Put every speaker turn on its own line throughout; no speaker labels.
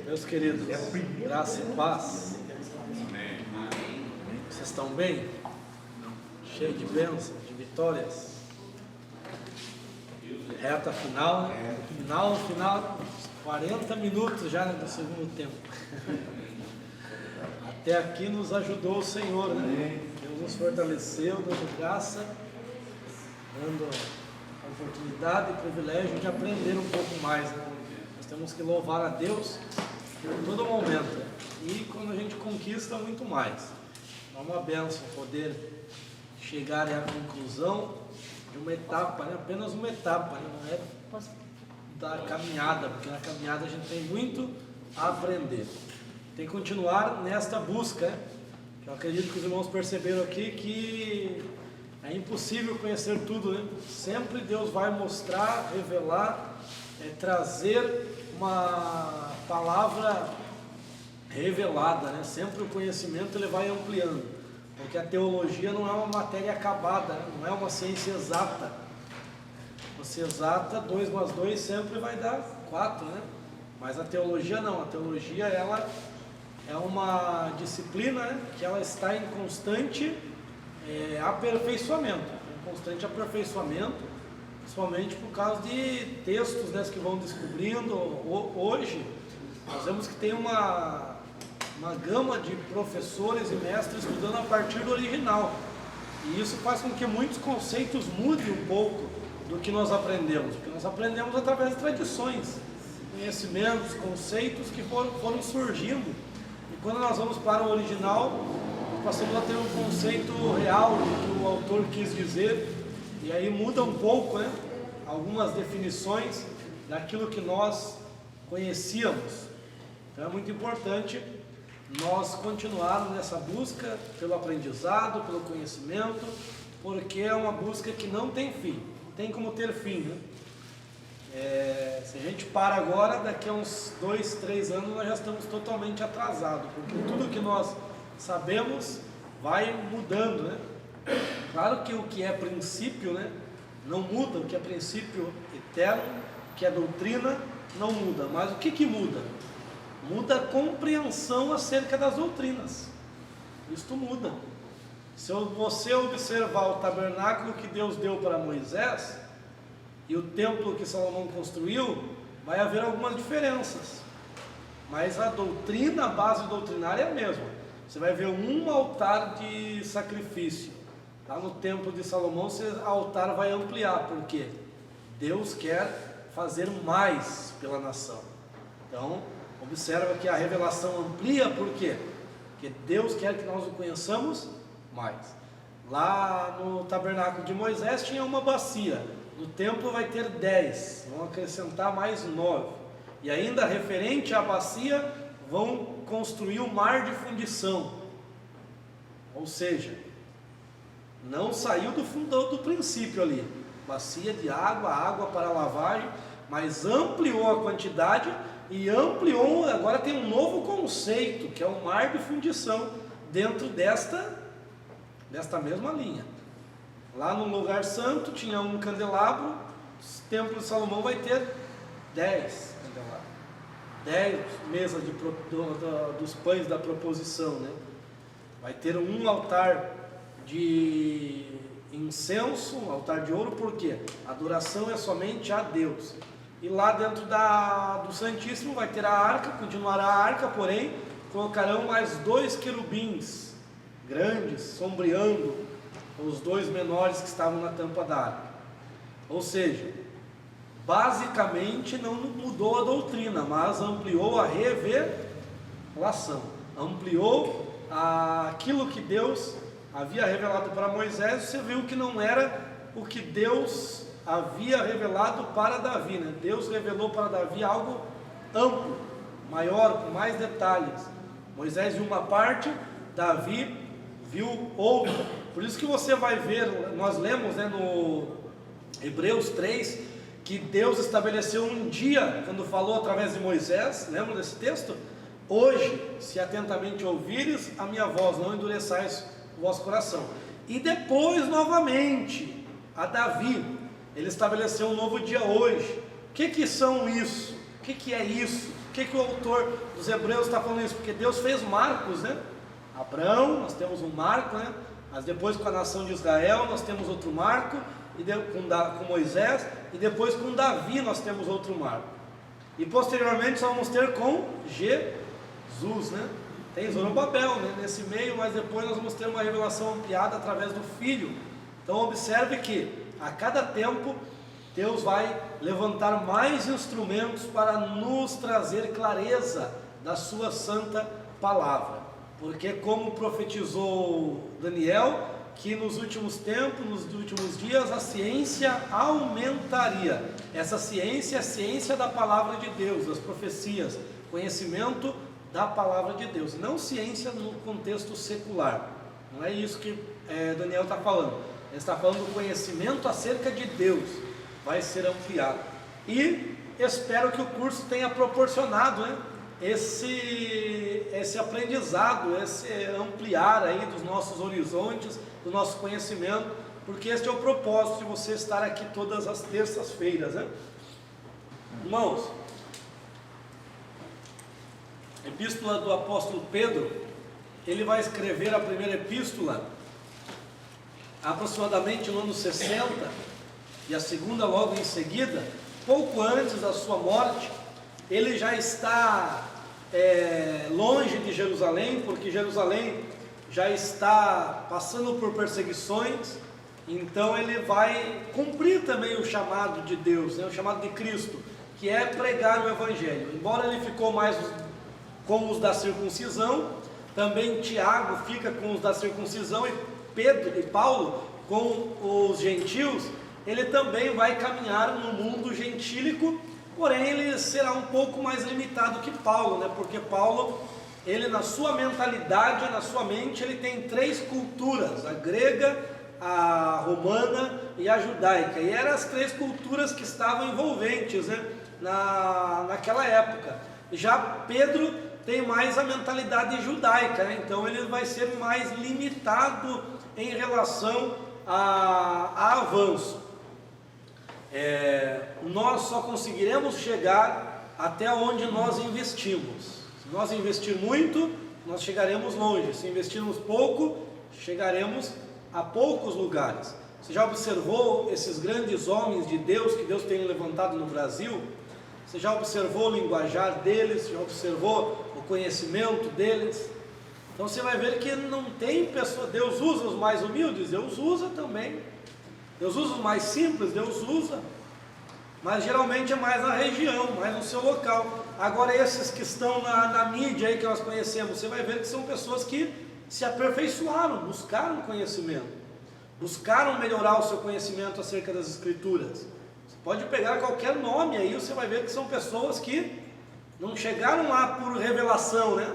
Meus queridos, graça e paz. Vocês estão bem? Cheio de bênçãos, de vitórias. Reta final, né? Final, 40 minutos já do segundo tempo. Até aqui nos ajudou o Senhor, né? Deus nos fortaleceu, dando graça, dando a oportunidade e privilégio de aprender um pouco mais, né? Nós temos que louvar a Deus por todo momento, né? E quando a gente conquista, muito mais. É uma bênção poder chegar à conclusão de uma etapa, né? Apenas uma etapa, né? Não é da caminhada, porque na caminhada a gente tem muito a aprender. Tem que continuar nesta busca, né? Eu acredito que os irmãos perceberam aqui que é impossível conhecer tudo, né? Sempre Deus vai mostrar, revelar, trazer uma palavra revelada, né? Sempre o conhecimento ele vai ampliando, porque a teologia não é uma matéria acabada, né? Não é uma ciência exata. Você exata, 2 mais 2 sempre vai dar 4, né? Mas a teologia não, a teologia ela é uma disciplina, né, que ela está em constante aperfeiçoamento, principalmente por causa de textos, né, que vão descobrindo. Hoje nós vemos que tem uma gama de professores e mestres estudando a partir do original, e isso faz com que muitos conceitos mudem um pouco do que nós aprendemos, porque nós aprendemos através de tradições, conhecimentos, conceitos que foram surgindo. E quando nós vamos para o original, passamos a ter um conceito real do que o autor quis dizer, e aí muda um pouco, né, algumas definições daquilo que nós conhecíamos. Então é muito importante nós continuarmos nessa busca pelo aprendizado, pelo conhecimento, porque é uma busca que não tem fim, não tem como ter fim, né? Se a gente para agora, daqui a uns 2, 3 anos nós já estamos totalmente atrasados, porque tudo que nós sabemos vai mudando, né? Claro que o que é princípio, né, não muda, o que é princípio eterno, o que é doutrina, não muda, mas o que muda? Muda a compreensão acerca das doutrinas. Isto muda. Se você observar o tabernáculo que Deus deu para Moisés e o templo que Salomão construiu, vai haver algumas diferenças, mas a doutrina, a base doutrinária é a mesma. Você vai ver um altar de sacrifício. Lá no templo de Salomão, o altar vai ampliar, porque Deus quer fazer mais pela nação. Então, observa que a revelação amplia, por quê? Porque Deus quer que nós o conheçamos mais. Lá no tabernáculo de Moisés tinha uma bacia, no templo vai ter 10, vão acrescentar mais 9. E ainda referente à bacia, vão construir o mar de fundição. Ou seja, não saiu do fundo do princípio ali, bacia de água, água para lavagem, mas ampliou a quantidade e ampliou, agora tem um novo conceito, que é o mar de fundição, dentro desta mesma linha. Lá no lugar santo tinha um candelabro, o templo de Salomão vai ter 10 candelabros, 10 mesas dos pães da proposição, né? Vai ter um altar de incenso, um altar de ouro, por quê? A adoração é somente a Deus. E lá dentro do Santíssimo vai ter a arca, continuará a arca, porém colocarão mais 2 querubins grandes, sombreando os 2 menores que estavam na tampa da arca. Ou seja, basicamente não mudou a doutrina, mas ampliou a revelação, ampliou aquilo que Deus havia revelado para Moisés. Você viu que não era o que Deus havia revelado para Davi, né? Deus revelou para Davi algo amplo, maior, com mais detalhes. Moisés viu uma parte, Davi viu outra. Por isso que você vai ver, nós lemos, né, no Hebreus 3, que Deus estabeleceu um dia, quando falou através de Moisés, lembra desse texto? Hoje, se atentamente ouvires a minha voz, não endureçais o vosso coração. E depois, novamente, a Davi, ele estabeleceu um novo dia hoje. O que são isso? O que é isso? O que o autor dos Hebreus está falando isso? Porque Deus fez marcos, né? Abraão, nós temos um marco, né? Mas depois com a nação de Israel nós temos outro marco, e com Moisés, e depois com Davi nós temos outro marco. E posteriormente nós vamos ter com Jesus, né? Tem Zorobabel, né, nesse meio, mas depois nós vamos ter uma revelação ampliada através do Filho. Então observe que a cada tempo Deus vai levantar mais instrumentos para nos trazer clareza da sua santa palavra. Porque como profetizou Daniel, que nos últimos tempos, nos últimos dias, a ciência aumentaria. Essa ciência é a ciência da palavra de Deus, das profecias, conhecimento da palavra de Deus, não ciência no contexto secular. Não é isso que Daniel está falando. Ele está falando do conhecimento acerca de Deus, vai ser ampliado. E espero que o curso tenha proporcionado, né, esse aprendizado, esse ampliar aí dos nossos horizontes, do nosso conhecimento, porque este é o propósito de você estar aqui todas as terças-feiras, né? Irmãos, epístola do apóstolo Pedro, ele vai escrever a primeira epístola aproximadamente no ano 60, e a segunda logo em seguida, pouco antes da sua morte. Ele já está longe de Jerusalém, porque Jerusalém já está passando por perseguições, então ele vai cumprir também o chamado de Deus, né, o chamado de Cristo, que é pregar o Evangelho. Embora ele ficou mais com os da circuncisão, também Tiago fica com os da circuncisão, e Pedro e Paulo com os gentios, ele também vai caminhar no mundo gentílico, porém ele será um pouco mais limitado que Paulo, né? Porque Paulo, ele na sua mentalidade, na sua mente, ele tem 3 culturas, a grega, a romana e a judaica, e eram as 3 culturas que estavam envolventes, né, naquela época. Já Pedro tem mais a mentalidade judaica, né? Então ele vai ser mais limitado em relação a avanço. Nós só conseguiremos chegar até onde nós investimos. Se nós investir muito, nós chegaremos longe. Se investirmos pouco, chegaremos a poucos lugares. Você já observou esses grandes homens de Deus que Deus tem levantado no Brasil? Você já observou o linguajar deles? Já observou o conhecimento deles? Então você vai ver que não tem pessoa. Deus usa os mais humildes? Deus usa também. Deus usa os mais simples? Deus usa. Mas geralmente é mais na região, mais no seu local. Agora esses que estão na mídia aí que nós conhecemos, você vai ver que são pessoas que se aperfeiçoaram, buscaram conhecimento, buscaram melhorar o seu conhecimento acerca das Escrituras. Você pode pegar qualquer nome aí, você vai ver que são pessoas que não chegaram lá por revelação, né?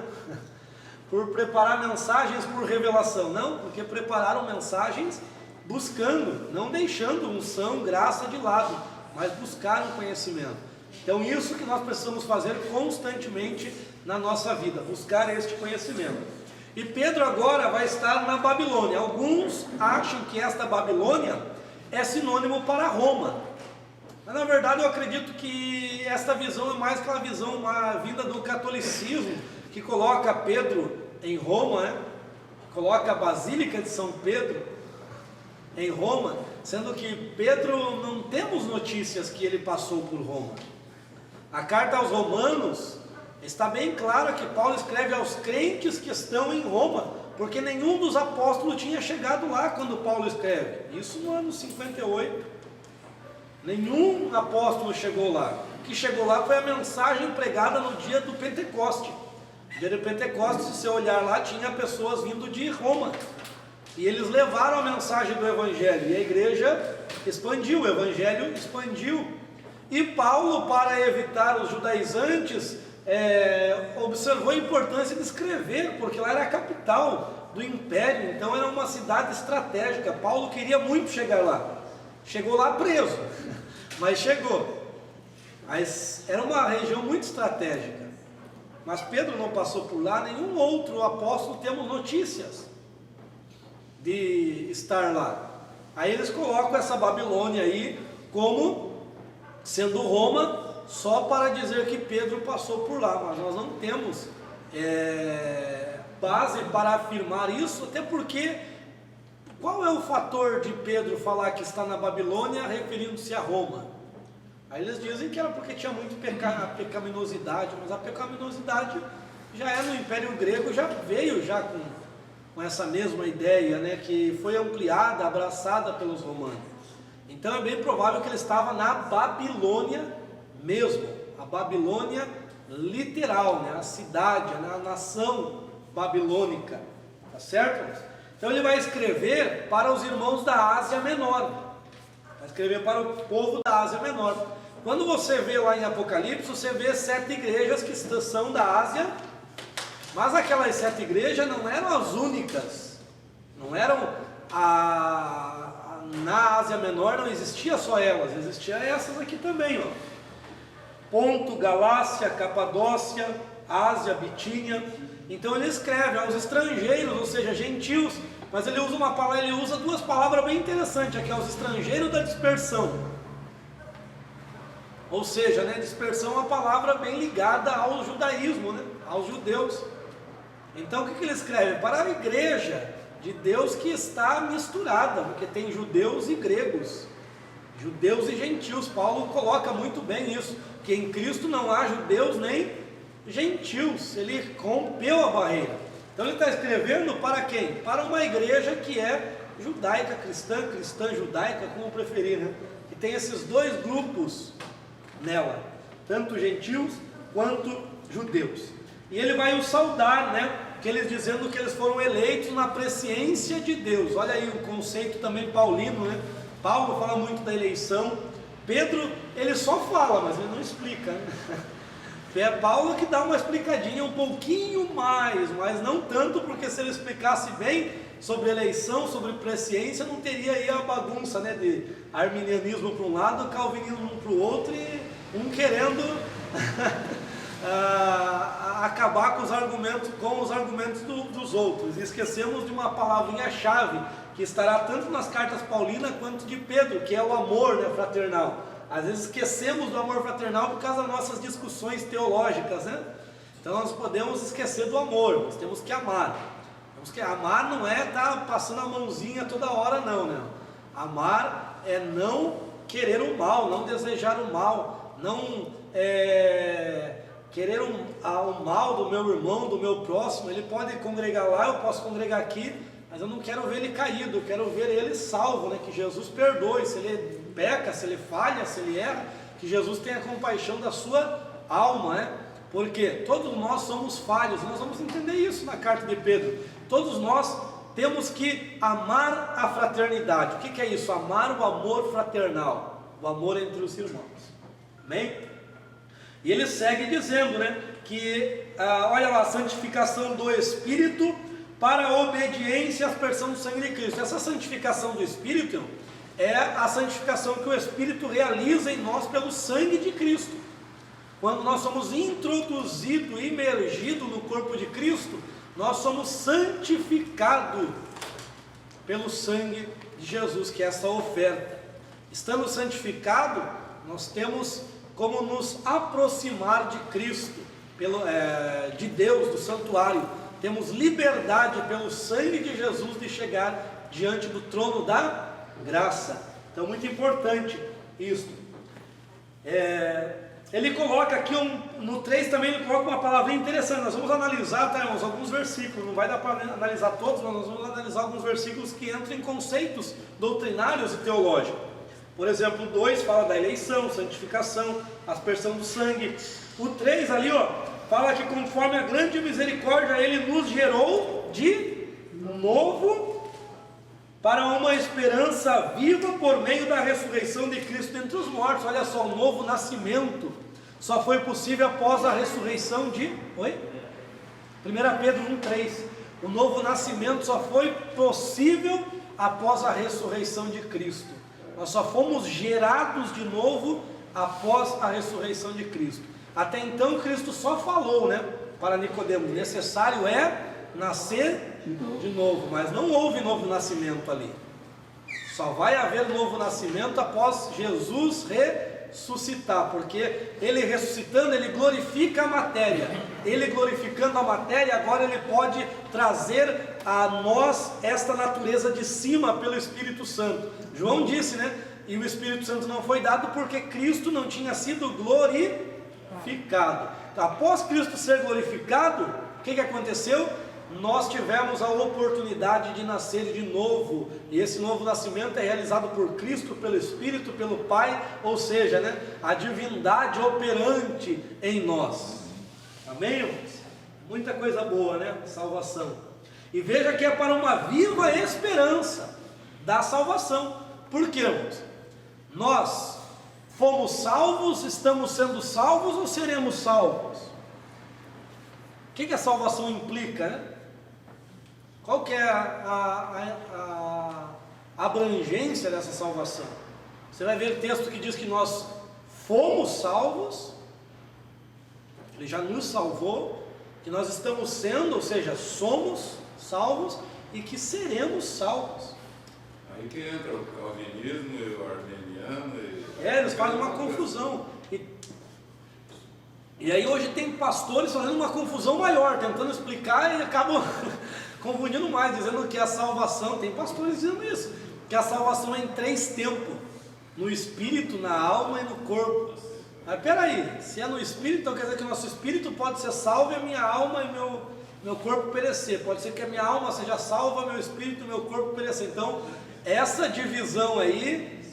Por preparar mensagens por revelação, não, porque prepararam mensagens buscando, não deixando unção, graça de lado, mas buscaram conhecimento. Então isso que nós precisamos fazer constantemente na nossa vida, buscar este conhecimento. E Pedro agora vai estar na Babilônia. Alguns acham que esta Babilônia é sinônimo para Roma, mas na verdade eu acredito que esta visão é mais aquela visão, uma vinda do catolicismo, que coloca Pedro em Roma, né? Coloca a Basílica de São Pedro em Roma, sendo que Pedro, não temos notícias que ele passou por Roma. A carta aos Romanos está bem clara que Paulo escreve aos crentes que estão em Roma, porque nenhum dos apóstolos tinha chegado lá quando Paulo escreve, isso no ano 58, nenhum apóstolo chegou lá. O que chegou lá foi a mensagem pregada no dia do Pentecoste. No dia do Pentecoste, se você olhar lá, tinha pessoas vindo de Roma, e eles levaram a mensagem do Evangelho, e a igreja expandiu, o Evangelho expandiu. E Paulo, para evitar os judaizantes, observou a importância de escrever, porque lá era a capital do império, então era uma cidade estratégica. Paulo queria muito chegar lá, chegou lá preso, mas chegou. Mas era uma região muito estratégica. Mas Pedro não passou por lá, nenhum outro apóstolo temos notícias de estar lá. Aí eles colocam essa Babilônia aí como sendo Roma, só para dizer que Pedro passou por lá, mas nós não temos base para afirmar isso, até porque qual é o fator de Pedro falar que está na Babilônia referindo-se a Roma? Aí eles dizem que era porque tinha muito pecaminosidade, mas a pecaminosidade já é no Império Grego, já veio já com essa mesma ideia, né, que foi ampliada, abraçada pelos romanos. Então é bem provável que ele estava na Babilônia mesmo, a Babilônia literal, né, a cidade, a nação babilônica, tá certo? Então ele vai escrever para os irmãos da Ásia Menor, vai escrever para o povo da Ásia Menor. Quando você vê lá em Apocalipse, você vê 7 igrejas que são da Ásia, mas aquelas 7 igrejas não eram as únicas, não eram na Ásia Menor não existia só elas, existiam essas aqui também, ó. Ponto, Galácia, Capadócia, Ásia, Bitínia. Então ele escreve aos estrangeiros, ou seja, gentios, mas ele usa duas palavras bem interessantes aqui, aos estrangeiros da dispersão. Ou seja, né, dispersão é uma palavra bem ligada ao judaísmo, né, aos judeus. Então o que ele escreve? Para a igreja de Deus que está misturada, porque tem judeus e gregos, judeus e gentios. Paulo coloca muito bem isso, que em Cristo não há judeus nem gentios, ele rompeu a barreira. Então ele está escrevendo para quem? Para uma igreja que é judaica, cristã judaica, como preferir, né? Que tem esses dois grupos nela, tanto gentios quanto judeus. E ele vai os saudar, né? Que eles dizendo que eles foram eleitos na presciência de Deus. Olha aí o conceito também paulino, né? Paulo fala muito da eleição. Pedro, ele só fala, mas ele não explica, né? É Paulo que dá uma explicadinha um pouquinho mais, mas não tanto, porque se ele explicasse bem sobre eleição, sobre presciência, não teria aí a bagunça, né, de arminianismo para um lado, calvinismo para o outro, e um querendo acabar com os argumentos dos outros. E esquecemos de uma palavrinha-chave que estará tanto nas cartas paulinas quanto de Pedro, que é o amor, né, fraternal. Às vezes esquecemos do amor fraternal por causa das nossas discussões teológicas, né? Então nós podemos esquecer do amor, nós temos que amar. Amar não é estar passando a mãozinha toda hora, não, né? Amar é não querer o mal, não desejar o mal, não querer o mal do meu irmão, do meu próximo. Ele pode congregar lá, eu posso congregar aqui, mas eu não quero ver ele caído, eu quero ver ele salvo, né? Que Jesus perdoe, se ele peca, se ele falha, se ele erra, que Jesus tenha compaixão da sua alma, né? Porque todos nós somos falhos, nós vamos entender isso na carta de Pedro. Todos nós temos que amar a fraternidade. O que é isso? Amar o amor fraternal, o amor entre os irmãos. Amém? E ele segue dizendo, né, que, olha lá, a santificação do Espírito para a obediência e aspersão do sangue de Cristo. Essa santificação do Espírito é a santificação que o Espírito realiza em nós pelo sangue de Cristo. Quando nós somos introduzidos, imergidos no corpo de Cristo, nós somos santificados pelo sangue de Jesus, que é essa oferta. Estando santificado, nós temos como nos aproximar de Cristo, de Deus, do santuário. Temos liberdade pelo sangue de Jesus de chegar diante do trono da graça. Então, muito importante isso. Ele coloca aqui, no 3 também ele coloca uma palavrinha interessante. Nós vamos analisar, tá, irmãos, alguns versículos. Não vai dar para analisar todos, mas nós vamos analisar alguns versículos que entram em conceitos doutrinários e teológicos. Por exemplo, o 2 fala da eleição, santificação, aspersão do sangue. O 3 ali, ó, fala que conforme a grande misericórdia ele nos gerou de novo para uma esperança viva por meio da ressurreição de Cristo dentre os mortos. Olha só, o novo nascimento só foi possível após a ressurreição de... 1 Pedro 1,3. O novo nascimento só foi possível após a ressurreição de Cristo. Nós só fomos gerados de novo após a ressurreição de Cristo. Até então Cristo só falou, né, para Nicodemo, necessário é nascer de novo, mas não houve novo nascimento ali. Só vai haver novo nascimento após Jesus ressuscitar, porque ele ressuscitando, ele glorifica a matéria. Ele glorificando a matéria, agora ele pode trazer a nós esta natureza de cima pelo Espírito Santo. João disse, né? E o Espírito Santo não foi dado porque Cristo não tinha sido glorificado. Então, após Cristo ser glorificado, o que aconteceu? Nós tivemos a oportunidade de nascer de novo, e esse novo nascimento é realizado por Cristo, pelo Espírito, pelo Pai, ou seja, né, a divindade operante em nós. Amém, irmãos? Muita coisa boa, né? Salvação. E veja que é para uma viva esperança da salvação. Por quê, irmãos? Nós fomos salvos, estamos sendo salvos ou seremos salvos? O que a salvação implica, né? Qual que é a abrangência dessa salvação? Você vai ver texto que diz que nós fomos salvos, Ele já nos salvou, que nós estamos sendo, ou seja, somos salvos e que seremos salvos.
Aí que entra o calvinismo e o armeniano.
Eles fazem uma confusão. E aí hoje tem pastores fazendo uma confusão maior, tentando explicar e acabam confundindo mais, dizendo que a salvação, tem pastores dizendo isso, que a salvação é em 3 tempos, no espírito, na alma e no corpo. Mas peraí, se é no espírito, então quer dizer que o nosso espírito pode ser salvo e a minha alma e meu corpo perecer. Pode ser que a minha alma seja salva, meu espírito e meu corpo perecer. Então, essa divisão aí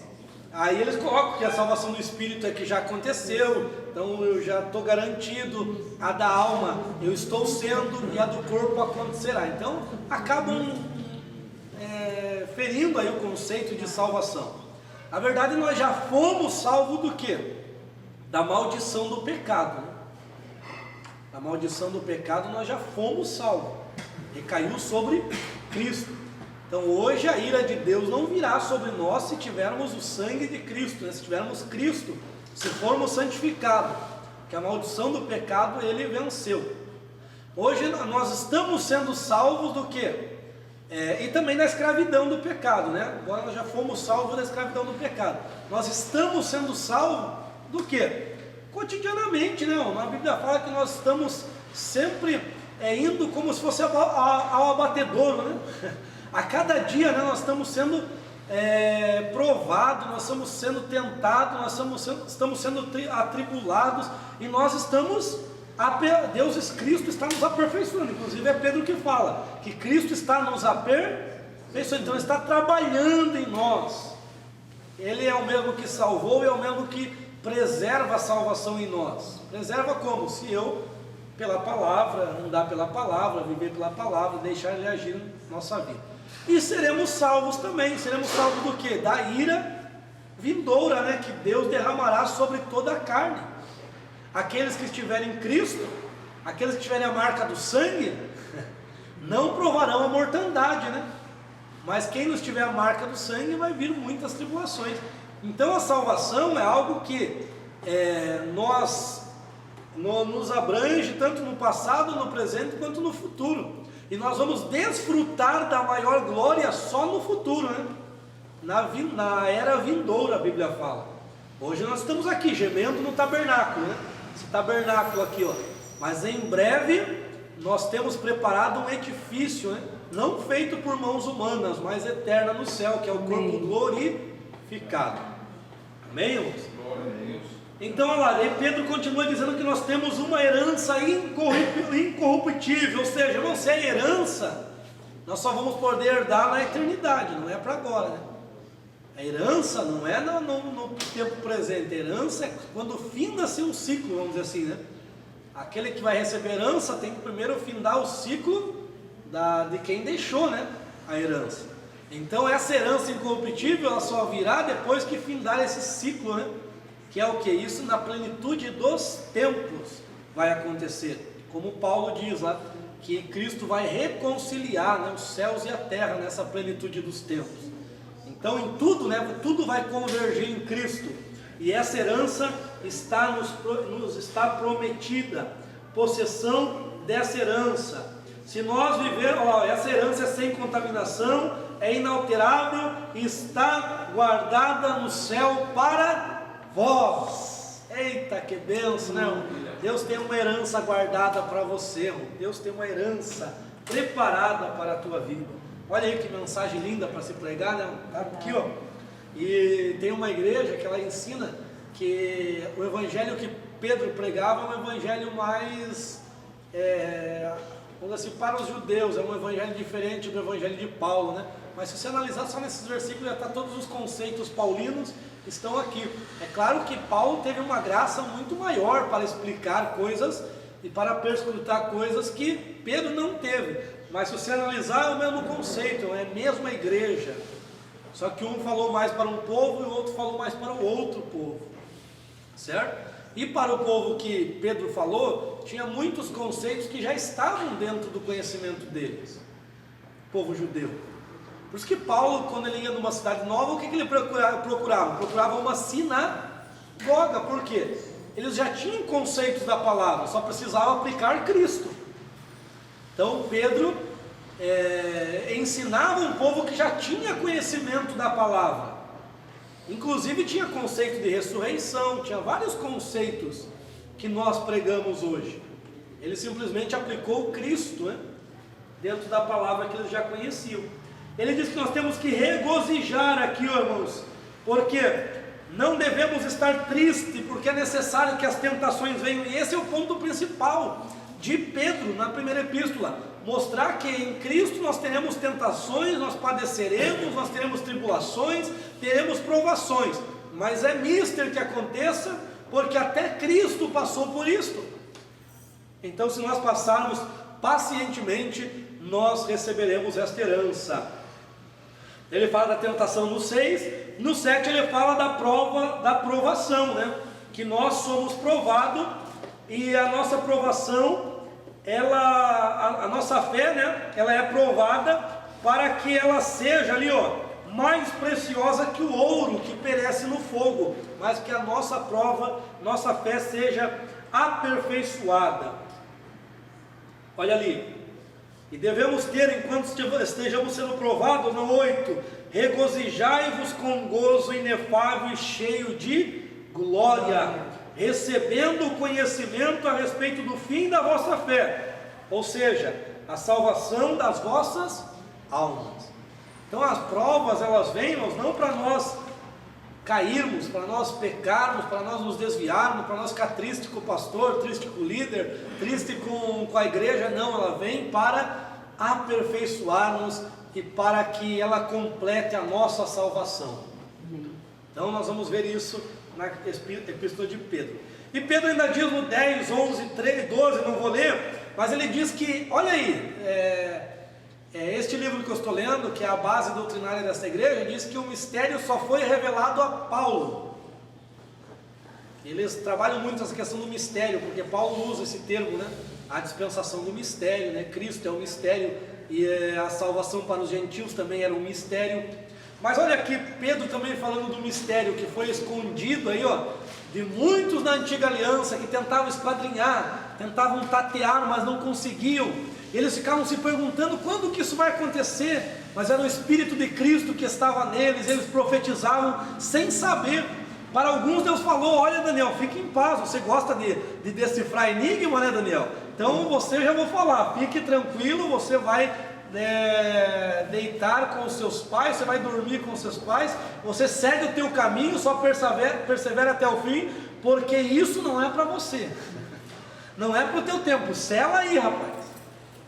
eles colocam que a salvação do espírito é que já aconteceu, então eu já estou garantido, a da alma eu estou sendo e a do corpo acontecerá. Então acabam ferindo aí o conceito de salvação. Na verdade nós já fomos salvos do quê? Da maldição do pecado, né? Da maldição do pecado nós já fomos salvos, recaiu sobre Cristo. Então hoje a ira de Deus não virá sobre nós se tivermos o sangue de Cristo, né? Se tivermos Cristo, se formos santificados, que a maldição do pecado ele venceu. Hoje nós estamos sendo salvos do quê? E também da escravidão do pecado, né? Agora nós já fomos salvos da escravidão do pecado. Nós estamos sendo salvos do quê? Cotidianamente, né? A Bíblia fala que nós estamos sempre indo como se fosse ao abatedouro, né? A cada dia, né, nós estamos sendo provados, nós estamos sendo tentados, nós estamos sendo atribulados, e nós estamos, Deus Cristo está nos aperfeiçoando. Inclusive é Pedro que fala, que Cristo está nos aperfeiçoando, então Ele está trabalhando em nós. Ele é o mesmo que salvou e é o mesmo que preserva a salvação em nós. Preserva como? Se eu, pela palavra, andar pela palavra, viver pela palavra, deixar Ele agir na nossa vida. E seremos salvos também. Seremos salvos do que? Da ira vindoura, né? Que Deus derramará sobre toda a carne. Aqueles que estiverem em Cristo, aqueles que tiverem a marca do sangue, não provarão a mortandade, né? Mas quem não tiver a marca do sangue vai vir muitas tribulações. Então a salvação é algo que nos abrange tanto no passado, no presente quanto no futuro. E nós vamos desfrutar da maior glória só no futuro, né? Na era vindoura, a Bíblia fala. Hoje nós estamos aqui gemendo no tabernáculo, né? Esse tabernáculo aqui, ó. Mas em breve nós temos preparado um edifício, né? Não feito por mãos humanas, mas eterna no céu, que é o corpo glorificado. Amém, irmãos? Então, olha lá, e Pedro continua dizendo que nós temos uma herança incorruptível, ou seja, irmão, se é herança, nós só vamos poder herdar na eternidade, não é para agora, né? A herança não é no tempo presente, a herança é quando finda-se um ciclo, vamos dizer assim, né? Aquele que vai receber herança tem que primeiro findar o ciclo de quem deixou, né, a herança. Então essa herança incorruptível, ela só virá depois que findar esse ciclo, né? Que é o que? Isso na plenitude dos tempos vai acontecer. Como Paulo diz lá, que Cristo vai reconciliar, né, os céus e a terra nessa plenitude dos tempos. Então em tudo, né, tudo vai convergir em Cristo. E essa herança nos está prometida. Possessão dessa herança. Se nós vivermos, essa herança é sem contaminação, é inalterável e está guardada no céu para vós. Eita, que benção, né, irmão? Deus tem uma herança guardada para você, irmão. Deus tem uma herança preparada para a tua vida. Olha aí que mensagem linda para se pregar, né? Tá aqui, ó. E tem uma igreja que ela ensina que o evangelho que Pedro pregava é um evangelho mais, vamos dizer assim, para os judeus, é um evangelho diferente do evangelho de Paulo, né? Mas se você analisar só nesses versículos, já está todos os conceitos paulinos estão aqui. É claro que Paulo teve uma graça muito maior para explicar coisas e para perscrutar coisas que Pedro não teve. Mas se você analisar, é o mesmo conceito, é a mesma igreja. Só que um falou mais para um povo e o outro falou mais para o outro povo, certo? E para o povo que Pedro falou, tinha muitos conceitos que já estavam dentro do conhecimento deles, povo judeu. Por isso que Paulo, quando ele ia numa cidade nova, o que ele procurava? Procurava uma sinagoga. Por quê? Eles já tinham conceitos da palavra, só precisavam aplicar Cristo. Então Pedro ensinava um povo que já tinha conhecimento da palavra. Inclusive tinha conceito de ressurreição, tinha vários conceitos que nós pregamos hoje. Ele simplesmente aplicou Cristo, né, dentro da palavra que eles já conheciam. Ele diz que nós temos que regozijar aqui, irmãos, porque não devemos estar tristes, porque é necessário que as tentações venham. E esse é o ponto principal de Pedro na primeira epístola: mostrar que em Cristo nós teremos tentações, nós padeceremos, nós teremos tribulações, teremos provações, mas é mister que aconteça, porque até Cristo passou por isto. Então, se nós passarmos pacientemente, nós receberemos esta herança. Ele fala da tentação no 6, no 7 ele fala da prova, da provação, né? Que nós somos provados, e a nossa provação, a nossa fé, né, ela é provada para que ela seja ali, ó, mais preciosa que o ouro que perece no fogo, mas que a nossa prova, nossa fé seja aperfeiçoada. Olha ali: e devemos ter, enquanto estejamos sendo provados, no 8, regozijai-vos com gozo inefável e cheio de glória, recebendo o conhecimento a respeito do fim da vossa fé, ou seja, a salvação das vossas almas. Então as provas, elas vêm, não para nós cairmos, para nós pecarmos, para nós nos desviarmos, para nós ficar triste com o pastor, triste com o líder, triste com a igreja. Não, ela vem para aperfeiçoar-nos e para que ela complete a nossa salvação. Então nós vamos ver isso na epístola de Pedro. E Pedro ainda diz no 10, 11, 13, 12, não vou ler, mas ele diz que, olha aí, este livro que eu estou lendo, que é a base doutrinária dessa igreja, diz que o mistério só foi revelado a Paulo. Eles trabalham muito essa questão do mistério, porque Paulo usa esse termo, né? A dispensação do mistério, né? Cristo é um mistério, e a salvação para os gentios também era um mistério. Mas olha aqui, Pedro também falando do mistério que foi escondido aí, ó, de muitos na antiga aliança, que tentavam esquadrinhar, tentavam tatear, mas não conseguiam. Eles ficavam se perguntando quando que isso vai acontecer, mas era o Espírito de Cristo que estava neles. Eles profetizavam sem saber. Para alguns Deus falou: olha, Daniel, fique em paz, você gosta de decifrar enigma, né, Daniel? Então você, eu já vou falar, fique tranquilo, você vai deitar com os seus pais, você vai dormir com os seus pais, você segue o teu caminho, só persevera até o fim, porque isso não é para você, não é para o teu tempo. Sela aí, rapaz,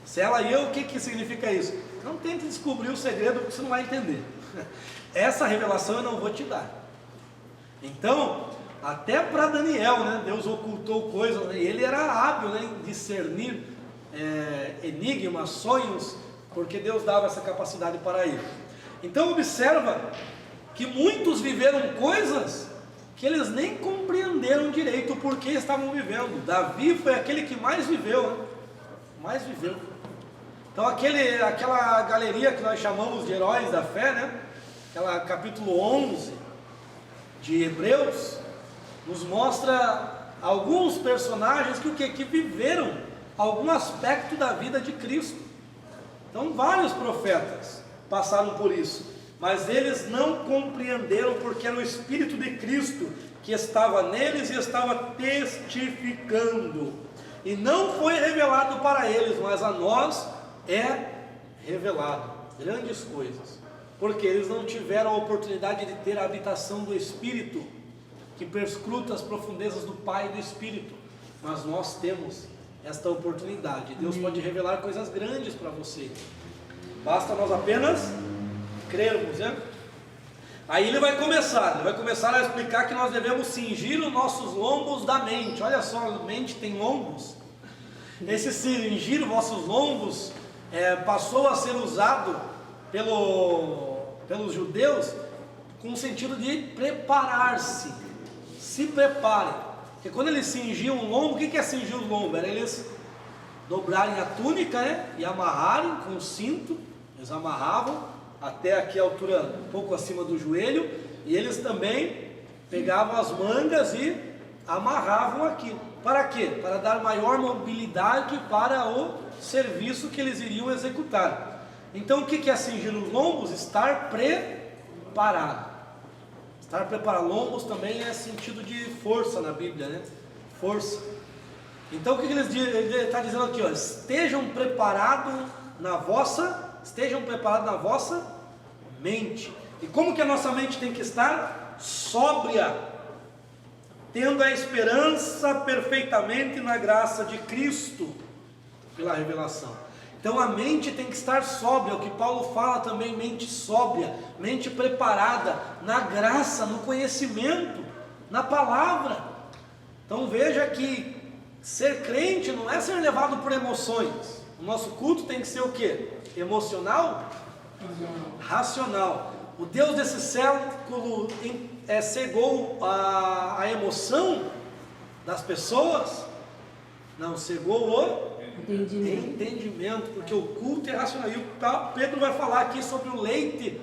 sela aí. O que significa isso? Não tente descobrir o segredo, porque você não vai entender. Essa revelação eu não vou te dar. Então, até para Daniel, né, Deus ocultou coisas, né, e ele era hábil, né, em discernir enigmas, sonhos, porque Deus dava essa capacidade para ele. Então observa que muitos viveram coisas que eles nem compreenderam direito o porquê estavam vivendo. Davi foi aquele que mais viveu, né? Mais viveu. Então aquela galeria que nós chamamos de heróis da fé, né? Aquela capítulo 11 de Hebreus, nos mostra alguns personagens que viveram algum aspecto da vida de Cristo. Então vários profetas passaram por isso, mas eles não compreenderam, porque era o Espírito de Cristo que estava neles e estava testificando. E não foi revelado para eles, mas a nós é revelado grandes coisas, porque eles não tiveram a oportunidade de ter a habitação do Espírito, que perscruta as profundezas do Pai e do Espírito, mas nós temos esta oportunidade. Deus pode revelar coisas grandes para você, basta nós apenas crermos, né? Aí ele vai começar a explicar que nós devemos cingir os nossos lombos da mente. Olha só, a mente tem lombos. Esse cingir vossos lombos passou a ser usado pelos judeus com o sentido de preparar-se. Se preparem. Porque quando eles cingiam o lombo, o que é cingir o lombo? Era eles dobrarem a túnica, né? E amarrarem com o cinto. Eles amarravam até aqui a altura, um pouco acima do joelho, e eles também pegavam as mangas e amarravam aqui. Para quê? Para dar maior mobilidade para o serviço que eles iriam executar. Então o que é cingir os lombos? Estar preparado. Estar preparado. Lombos também é sentido de força na Bíblia, né? Força. Então o que ele está dizendo aqui? Ó, estejam preparados na vossa mente. E como que a nossa mente tem que estar? Sóbria, tendo a esperança perfeitamente na graça de Cristo, pela revelação. Então a mente tem que estar sóbria, o que Paulo fala também, mente sóbria, mente preparada, na graça, no conhecimento, na palavra. Então veja que ser crente não é ser levado por emoções. O nosso culto tem que ser o quê? Emocional? Racional. O Deus desse século cegou a emoção das pessoas? Não, cegou o entendimento, porque o culto é racional. E o Pedro vai falar aqui sobre o leite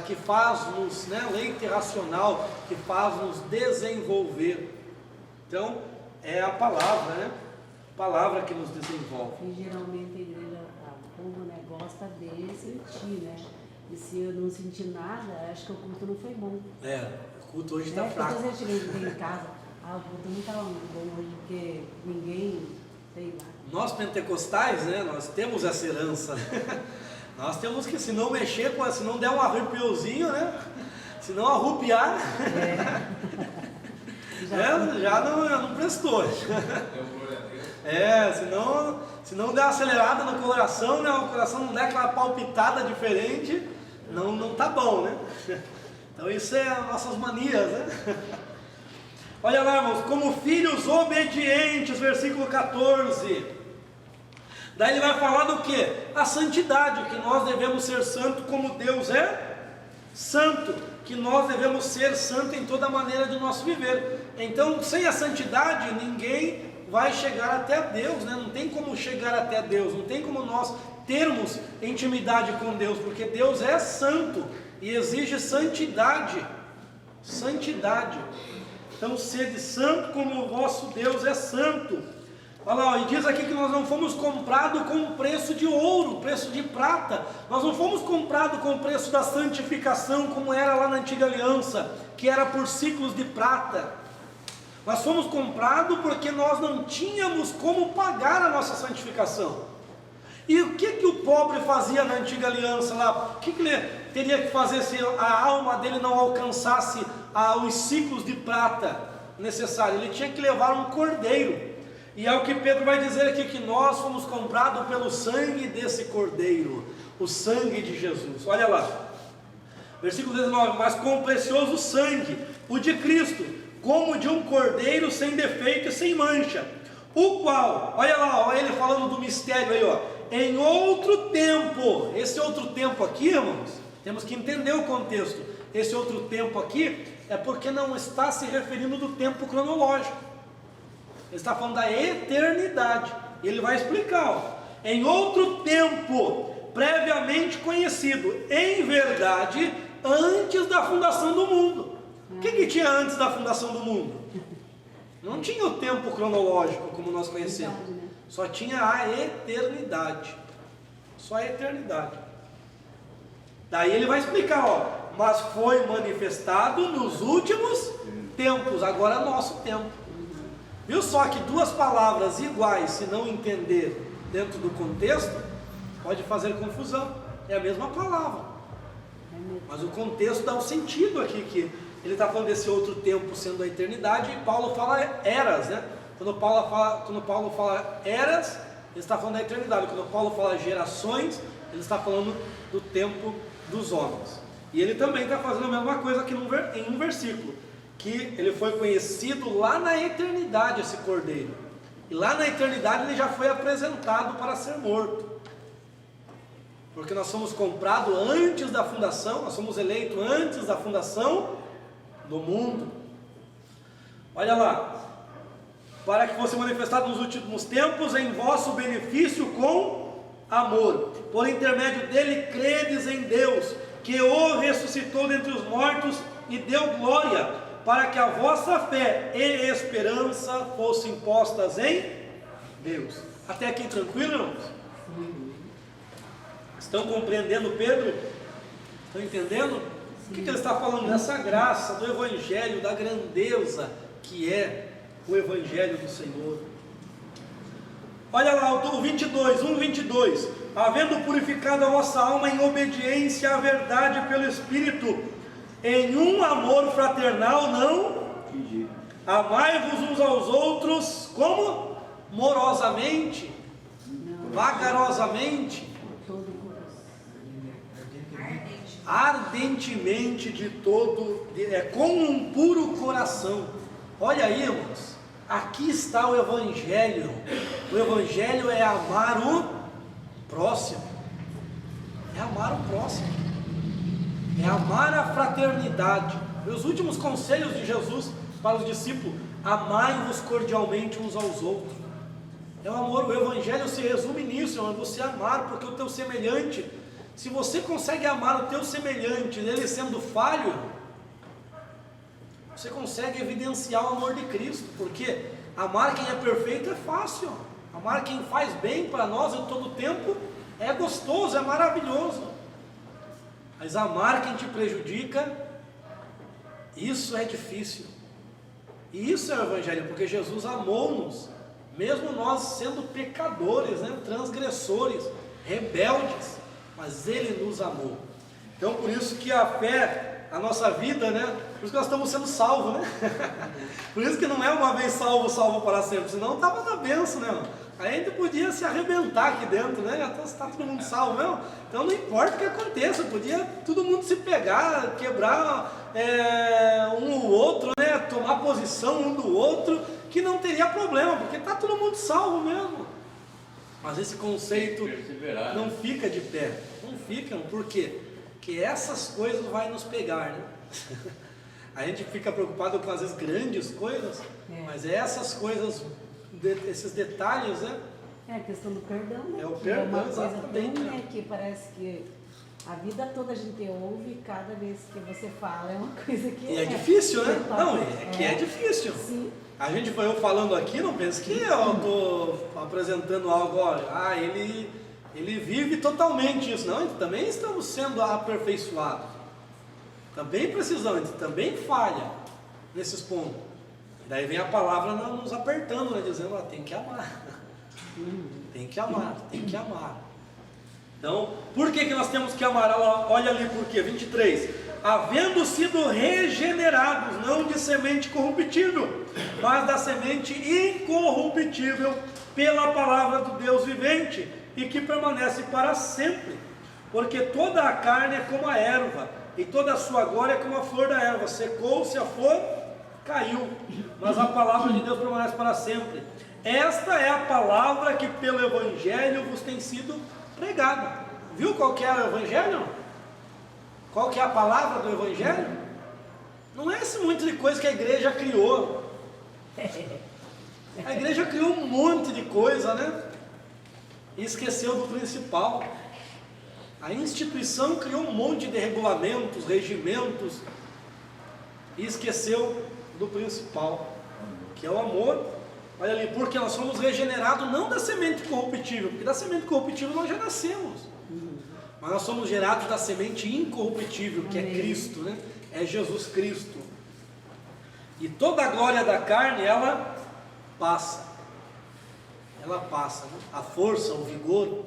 que faz-nos, né, leite racional, que faz-nos desenvolver. Então, é a palavra, né? A palavra que nos desenvolve.
E geralmente a igreja, o povo, né, gosta de sentir, né? E se eu não sentir nada, acho que o culto não foi bom.
O culto hoje está fraco.
Quando eu cheguei em casa, o culto não estava muito bom hoje, porque ninguém, sei lá.
Nós pentecostais, né, nós temos essa herança. Nós temos que, se não mexer, se não der um arrepiozinho, né? Se não arrupiar, já não prestou. Se não der uma acelerada no coração, né, o coração não der aquela palpitada diferente, não tá bom, né? Então isso é nossas manias, né? Olha lá, irmãos, como filhos obedientes, versículo 14. Daí ele vai falar do que? A santidade, que nós devemos ser santos como Deus é santo, que nós devemos ser santos em toda maneira do nosso viver. Então, sem a santidade, ninguém vai chegar até Deus, né? Não tem como chegar até Deus, não tem como nós termos intimidade com Deus, porque Deus é santo e exige santidade. Santidade. Então, sede santo como o vosso Deus é santo. Olha lá, e diz aqui que nós não fomos comprados com um preço de ouro, preço de prata. Nós não fomos comprados com o preço da santificação, como era lá na antiga aliança, que era por ciclos de prata. Nós fomos comprados porque nós não tínhamos como pagar a nossa santificação. E o que o pobre fazia na antiga aliança lá? O que ele teria que fazer se a alma dele não alcançasse os ciclos de prata necessários? Ele tinha que levar um cordeiro. E é o que Pedro vai dizer aqui, que nós fomos comprados pelo sangue desse cordeiro, o sangue de Jesus. Olha lá, versículo 19: mas com o precioso sangue, o de Cristo, como de um cordeiro sem defeito e sem mancha, o qual, olha lá, olha ele falando do mistério aí, ó, em outro tempo. Esse outro tempo aqui, irmãos, temos que entender o contexto. Esse outro tempo aqui é porque não está se referindo do tempo cronológico. Ele está falando da eternidade. Ele vai explicar, ó, em outro tempo, previamente conhecido, em verdade, antes da fundação do mundo. O que tinha antes da fundação do mundo? Não tinha o tempo cronológico como nós conhecemos. Só tinha a eternidade. Só a eternidade. Daí ele vai explicar, ó, mas foi manifestado nos últimos tempos, agora é nosso tempo. Viu só que duas palavras iguais, se não entender dentro do contexto, pode fazer confusão. É a mesma palavra, mas o contexto dá um sentido aqui, que ele está falando desse outro tempo sendo a eternidade, e Paulo fala eras, né? Quando Paulo fala eras, ele está falando da eternidade. Quando Paulo fala gerações, ele está falando do tempo dos homens. E ele também está fazendo a mesma coisa aqui em um versículo, que ele foi conhecido lá na eternidade, esse cordeiro. E lá na eternidade ele já foi apresentado para ser morto. Porque nós somos comprados antes da fundação, nós somos eleitos antes da fundação do mundo. Olha lá. Para que fosse manifestado nos últimos tempos em vosso benefício com amor. Por intermédio dele credes em Deus, que o ressuscitou dentre os mortos e deu glória, para que a vossa fé e esperança fossem postas em Deus. Até aqui tranquilo, irmãos? Estão compreendendo Pedro? Estão entendendo? O que ele está falando? Dessa graça, do Evangelho, da grandeza que é o Evangelho do Senhor. Olha lá, o 22, havendo purificado a vossa alma em obediência à verdade pelo Espírito, em um amor fraternal, não amai-vos uns aos outros, como? Morosamente, vagarosamente, ardentemente com um puro coração. Olha aí, irmãos, aqui está o Evangelho. O Evangelho é amar o próximo. É amar o próximo. É amar a fraternidade. Os últimos conselhos de Jesus para os discípulos: amai-vos cordialmente uns aos outros. É o amor. O Evangelho se resume nisso, é você amar, porque o teu semelhante, se você consegue amar o teu semelhante, ele sendo falho, você consegue evidenciar o amor de Cristo, porque amar quem é perfeito é fácil, amar quem faz bem para nós em todo tempo é gostoso, é maravilhoso, mas amar quem te prejudica, isso é difícil. E isso é o Evangelho, porque Jesus amou-nos, mesmo nós sendo pecadores, né, transgressores, rebeldes, mas Ele nos amou. Então por isso que a fé, a nossa vida, né, por isso que nós estamos sendo salvos, né? Por isso que não é uma vez salvo, salvo para sempre, senão estava na bênção, né? Aí a gente podia se arrebentar aqui dentro, né? Já está todo mundo salvo mesmo. Então não importa o que aconteça, podia todo mundo se pegar, quebrar um ou outro, né? Tomar posição um do outro, que não teria problema, porque está todo mundo salvo mesmo. Mas esse conceito não fica de pé, não fica, por quê? Porque essas coisas vai nos pegar, né? A gente fica preocupado com às vezes grandes coisas, mas essas coisas, esses detalhes, né?
É a questão do perdão, né?
É o perdão,
é uma coisa
exatamente,
tão,
né?
né, que parece que a vida toda a gente ouve, cada vez que você fala é uma coisa que
E é difícil, né?
toca.
Não, é que é difícil.
Sim.
A gente foi eu falando aqui, não pensa que eu estou apresentando algo, olha, ele vive totalmente isso. Não, a gente também estamos sendo aperfeiçoados. Também precisamos, também falha nesses pontos. Daí vem a palavra nos apertando, né, dizendo, tem que amar. Tem que amar, tem que amar. Então, por que nós temos que amar? Olha ali por quê, 23. Havendo sido regenerados, não de semente corruptível, mas da semente incorruptível, pela palavra do Deus vivente, e que permanece para sempre. Porque toda a carne é como a erva, e toda a sua glória é como a flor da erva. Secou-se a flor, caiu, mas a palavra de Deus permanece para sempre. Esta é a palavra que pelo Evangelho vos tem sido pregada. Viu qual que é o Evangelho? Qual que é a palavra do Evangelho? Não é esse monte de coisa que a igreja criou. A igreja criou um monte de coisa, né? E esqueceu do principal. A instituição criou um monte de regulamentos, regimentos, e esqueceu do principal, que é o amor. Olha ali, porque nós somos regenerados não da semente corruptível, porque da semente corruptível nós já nascemos, mas nós somos gerados da semente incorruptível, que é Cristo, né? É Jesus Cristo. E toda a glória da carne, ela passa. Ela passa, né? A força, o vigor,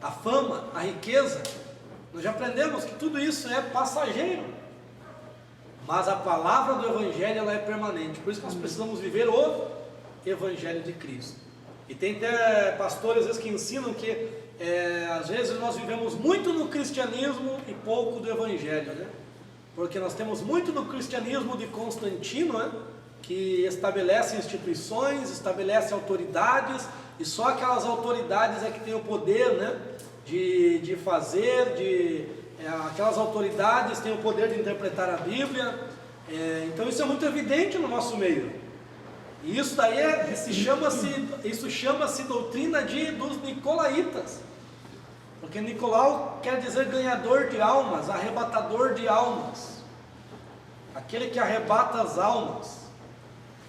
a fama, a riqueza. Nós já aprendemos que tudo isso é passageiro. Mas a palavra do Evangelho, ela é permanente. Por isso que nós precisamos viver o Evangelho de Cristo. E tem até pastores às vezes que ensinam que às vezes nós vivemos muito no cristianismo e pouco do Evangelho, né? Porque nós temos muito do cristianismo de Constantino, né? Que estabelece instituições, estabelece autoridades, e só aquelas autoridades é que têm o poder, né? de fazer, aquelas autoridades têm o poder de interpretar a Bíblia. Então isso é muito evidente no nosso meio. E isso daí isso chama-se doutrina dos nicolaítas. Porque Nicolau quer dizer ganhador de almas, arrebatador de almas. Aquele que arrebata as almas.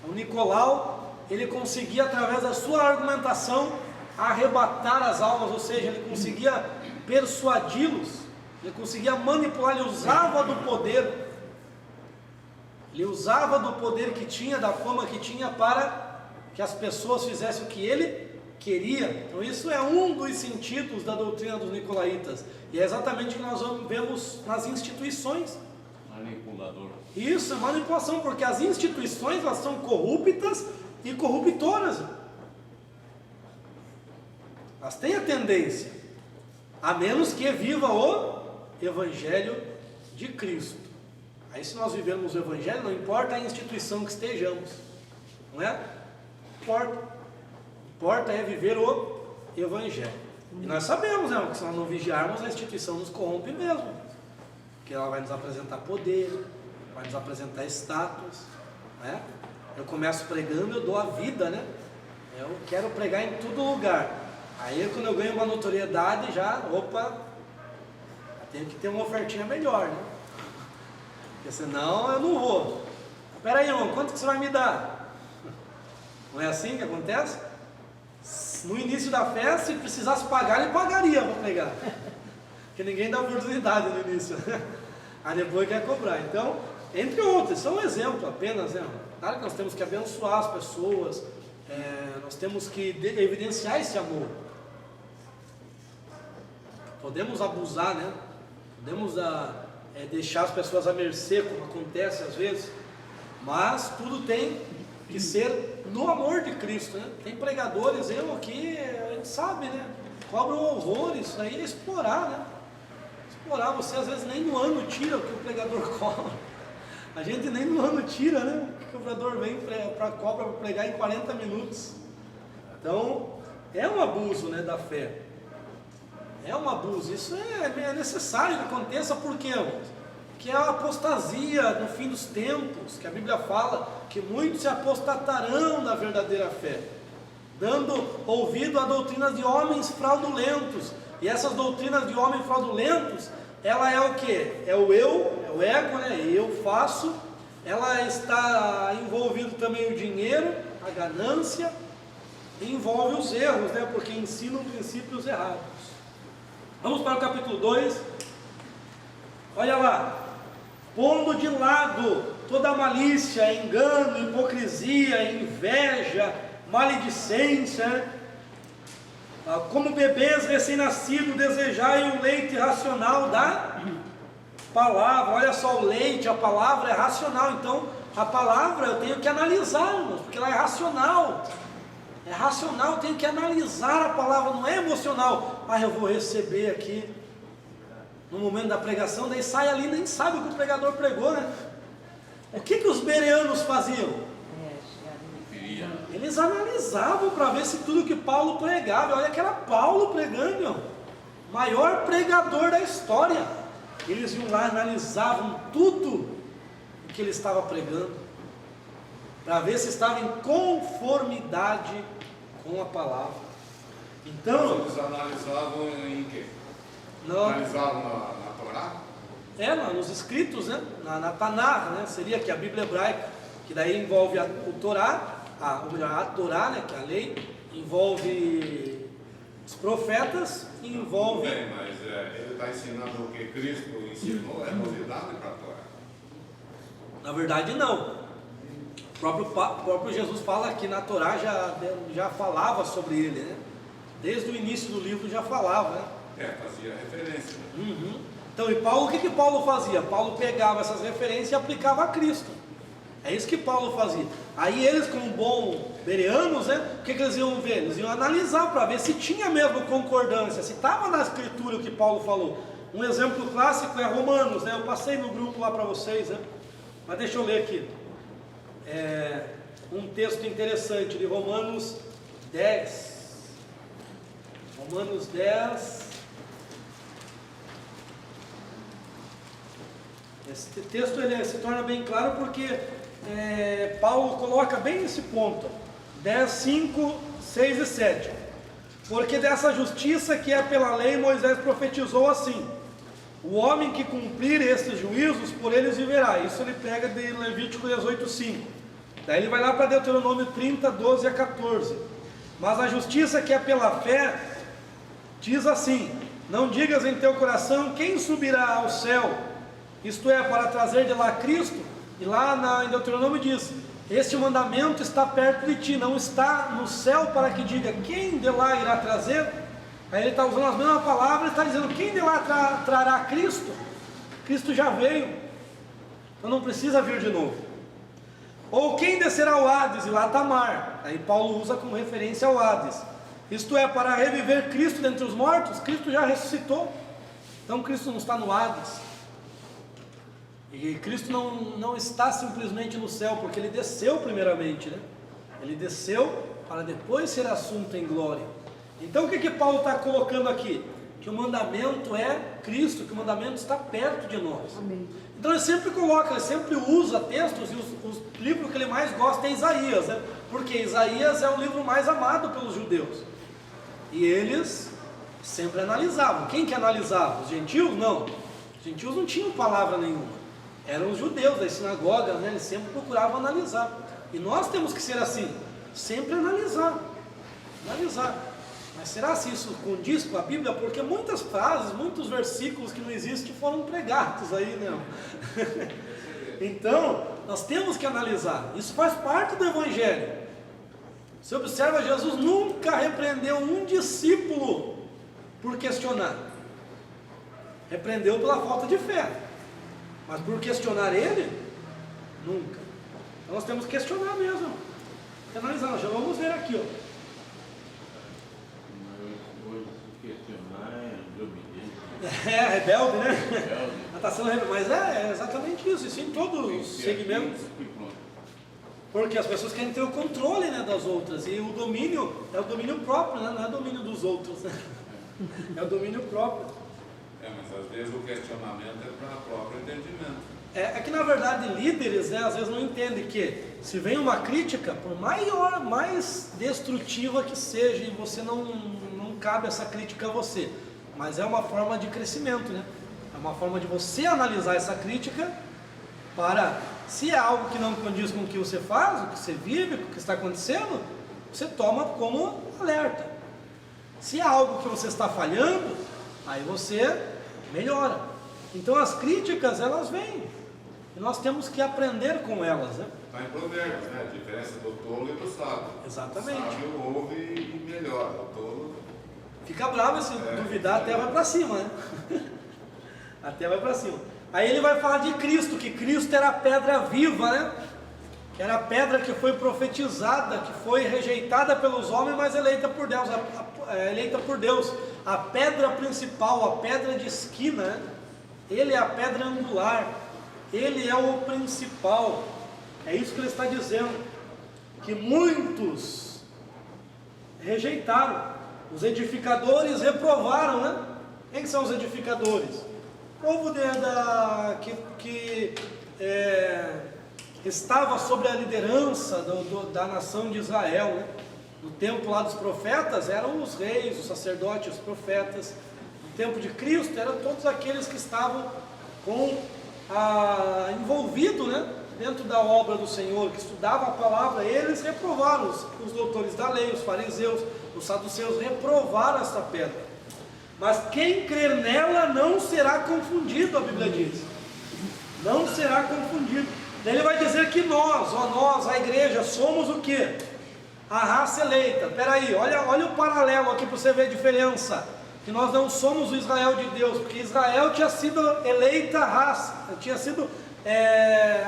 O Nicolau, ele conseguia através da sua argumentação arrebatar as almas, ou seja, ele conseguia persuadi-los, ele conseguia manipular, ele usava do poder. Ele usava do poder que tinha, da fama que tinha, para que as pessoas fizessem o que ele queria. Então isso é um dos sentidos da doutrina dos nicolaítas. E é exatamente o que nós vemos nas instituições.
Manipulador.
Isso é manipulação, porque as instituições, elas são corruptas e corruptoras. Elas têm a tendência, a menos que viva o Evangelho de Cristo. Aí se nós vivemos o Evangelho, não importa a instituição que estejamos, não é? Importa é viver o Evangelho. E nós sabemos, né, que se nós não vigiarmos, a instituição nos corrompe mesmo. Porque ela vai nos apresentar poder, vai nos apresentar status, né? Eu começo pregando, eu dou a vida, né? Eu quero pregar em todo lugar. Aí quando eu ganho uma notoriedade, tenho que ter uma ofertinha melhor, né? Porque senão eu não vou. Espera aí, irmão, quanto que você vai me dar? Não é assim que acontece? No início da festa, se precisasse pagar, ele pagaria para pregar. Porque ninguém dá oportunidade no início. Aí depois quer cobrar. Então, entre outros, isso é um exemplo apenas, né? Claro que nós temos que abençoar as pessoas, nós temos que evidenciar esse amor. Podemos abusar, né? Podemos deixar as pessoas à mercê, como acontece às vezes, mas tudo tem que ser no amor de Cristo, né? Tem pregadores, aqui, a gente sabe, né? Cobram horrores, isso aí é explorar, né? Explorar, você às vezes nem no ano tira o que o pregador cobra. A gente nem no ano tira, né? O que o pregador vem para cobra para pregar em 40 minutos. Então, é um abuso, né, da fé. É um abuso. Isso é necessário que aconteça, por quê, irmãos? Que é a apostasia no fim dos tempos, que a Bíblia fala que muitos se apostatarão da verdadeira fé, dando ouvido a doutrinas de homens fraudulentos. E essas doutrinas de homens fraudulentos, ela é o que? É o eu, é o ego, né? Eu faço. Ela está envolvido também o dinheiro, a ganância, e envolve os erros, né? Porque ensinam princípios errados. Vamos para o capítulo 2. Olha lá. Pondo de lado toda malícia, engano, hipocrisia, inveja, maledicência, como bebês recém-nascidos, desejai o leite racional da palavra. Olha só, o leite, a palavra é racional. Então, a palavra eu tenho que analisar, irmãos, porque ela é racional. É racional, eu tenho que analisar a palavra, não é emocional. Eu vou receber aqui no momento da pregação, daí sai ali, nem sabe o que o pregador pregou, né? O que os bereanos faziam? Eles analisavam para ver se tudo que Paulo pregava, olha que era Paulo pregando, meu, maior pregador da história. Eles iam lá, analisavam tudo o que ele estava pregando, para ver se estava em conformidade com a palavra. Então,
eles analisavam em quê? Analisavam na Torá?
Nos escritos, né? Na Tanakh, né? Seria que a Bíblia hebraica, que daí envolve o Torá, a Torá, né? Que é a lei, envolve os profetas e envolve...
Bem, mas ele está ensinando o que Cristo ensinou, é novidade para a Torá?
Na verdade não. O próprio Jesus fala que na Torá já falava sobre ele, né? Desde o início do livro já falava, né?
Fazia referência.
Uhum. Então, e Paulo, o que Paulo fazia? Paulo pegava essas referências e aplicava a Cristo. É isso que Paulo fazia. Aí eles, como bom bereanos, né? O que eles iam ver? Eles iam analisar para ver se tinha mesmo concordância, se estava na escritura o que Paulo falou. Um exemplo clássico é Romanos, né? Eu passei no grupo lá para vocês, né? Mas deixa eu ler aqui. Um texto interessante de Romanos 10. Romanos 10. Esse texto ele se torna bem claro porque Paulo coloca bem nesse ponto. 10, 5, 6 e 7. Porque dessa justiça que é pela lei, Moisés profetizou assim: o homem que cumprir estes juízos, por eles viverá. Isso ele pega de Levítico 18, 5. Daí ele vai lá para Deuteronômio 30, 12 a 14. Mas a justiça que é pela fé, diz assim: não digas em teu coração quem subirá ao céu, isto é, para trazer de lá Cristo. E lá em Deuteronômio diz: este mandamento está perto de ti, não está no céu para que diga quem de lá irá trazer. Aí ele está usando as mesmas palavras, está dizendo quem de lá trará Cristo. Cristo já veio, então não precisa vir de novo. Ou quem descerá ao Hades, e lá está mar. Aí Paulo usa como referência ao Hades. Isto é, para reviver Cristo dentre os mortos. Cristo já ressuscitou, então Cristo não está no Hades. E Cristo não está simplesmente no céu, porque Ele desceu primeiramente, né? Ele desceu para depois ser assunto em glória. Então o que Paulo está colocando aqui? Que o mandamento é Cristo, que o mandamento está perto de nós.
Amém.
Então ele sempre coloca, ele sempre usa textos, e o livro que ele mais gosta é Isaías, né? Porque Isaías é o livro mais amado pelos judeus. E eles sempre analisavam. Quem que analisava? Os gentios? Não. Os gentios não tinham palavra nenhuma. Eram os judeus das sinagogas, né? Eles sempre procuravam analisar. E nós temos que ser assim, sempre analisar. Analisar. Mas será se isso condiz com a Bíblia? Porque muitas frases, muitos versículos que não existem foram pregados aí, não. Então, nós temos que analisar. Isso faz parte do Evangelho. Você observa, Jesus nunca repreendeu um discípulo por questionar. Repreendeu pela falta de fé. Mas por questionar ele, nunca. Então nós temos que questionar mesmo. Analisar, nós já vamos ver aqui, ó. Rebelde, né? Está sendo rebelde. Mas é exatamente isso. Isso em todos os segmentos. Porque as pessoas querem ter o controle, né, das outras. E o domínio é o domínio próprio, né? Não é o domínio dos outros, né? É o domínio próprio.
Mas às vezes o questionamento é para o próprio entendimento.
É que na verdade líderes, né, às vezes não entendem que se vem uma crítica, por mais destrutiva que seja, e você não cabe essa crítica a você. Mas é uma forma de crescimento, né? É uma forma de você analisar essa crítica para, se é algo que não condiz com o que você faz, o que você vive, com o que está acontecendo, você toma como alerta. Se é algo que você está falhando, aí você melhora. Então as críticas, elas vêm. E nós temos que aprender com elas, né?
Está em Provérbios, né? A diferença do tolo e do sábio.
Exatamente.
O sábio ouve e melhora. O tolo
fica bravo, se duvidar, até vai para cima, né? Até vai para cima. Aí ele vai falar de Cristo, que Cristo era a pedra viva, né? Que era a pedra que foi profetizada, que foi rejeitada pelos homens, mas eleita por Deus. Eleita por Deus. A pedra principal, a pedra de esquina, né? Ele é a pedra angular. Ele é o principal. É isso que ele está dizendo. Que muitos rejeitaram. Os edificadores reprovaram, né? Quem são os edificadores? O povo que estava sob a liderança da nação de Israel, né? No tempo lá dos profetas eram os reis, os sacerdotes, os profetas. No tempo de Cristo eram todos aqueles que estavam envolvidos, né? Dentro da obra do Senhor, que estudavam a palavra. Eles reprovaram, os doutores da lei, os fariseus, os saduceus reprovaram essa pedra. Mas quem crer nela não será confundido, a Bíblia diz. Não será confundido. Daí ele vai dizer que nós, a igreja, somos o quê? A raça eleita. Peraí, olha o paralelo aqui para você ver a diferença. Que nós não somos o Israel de Deus, porque Israel tinha sido eleita raça, tinha sido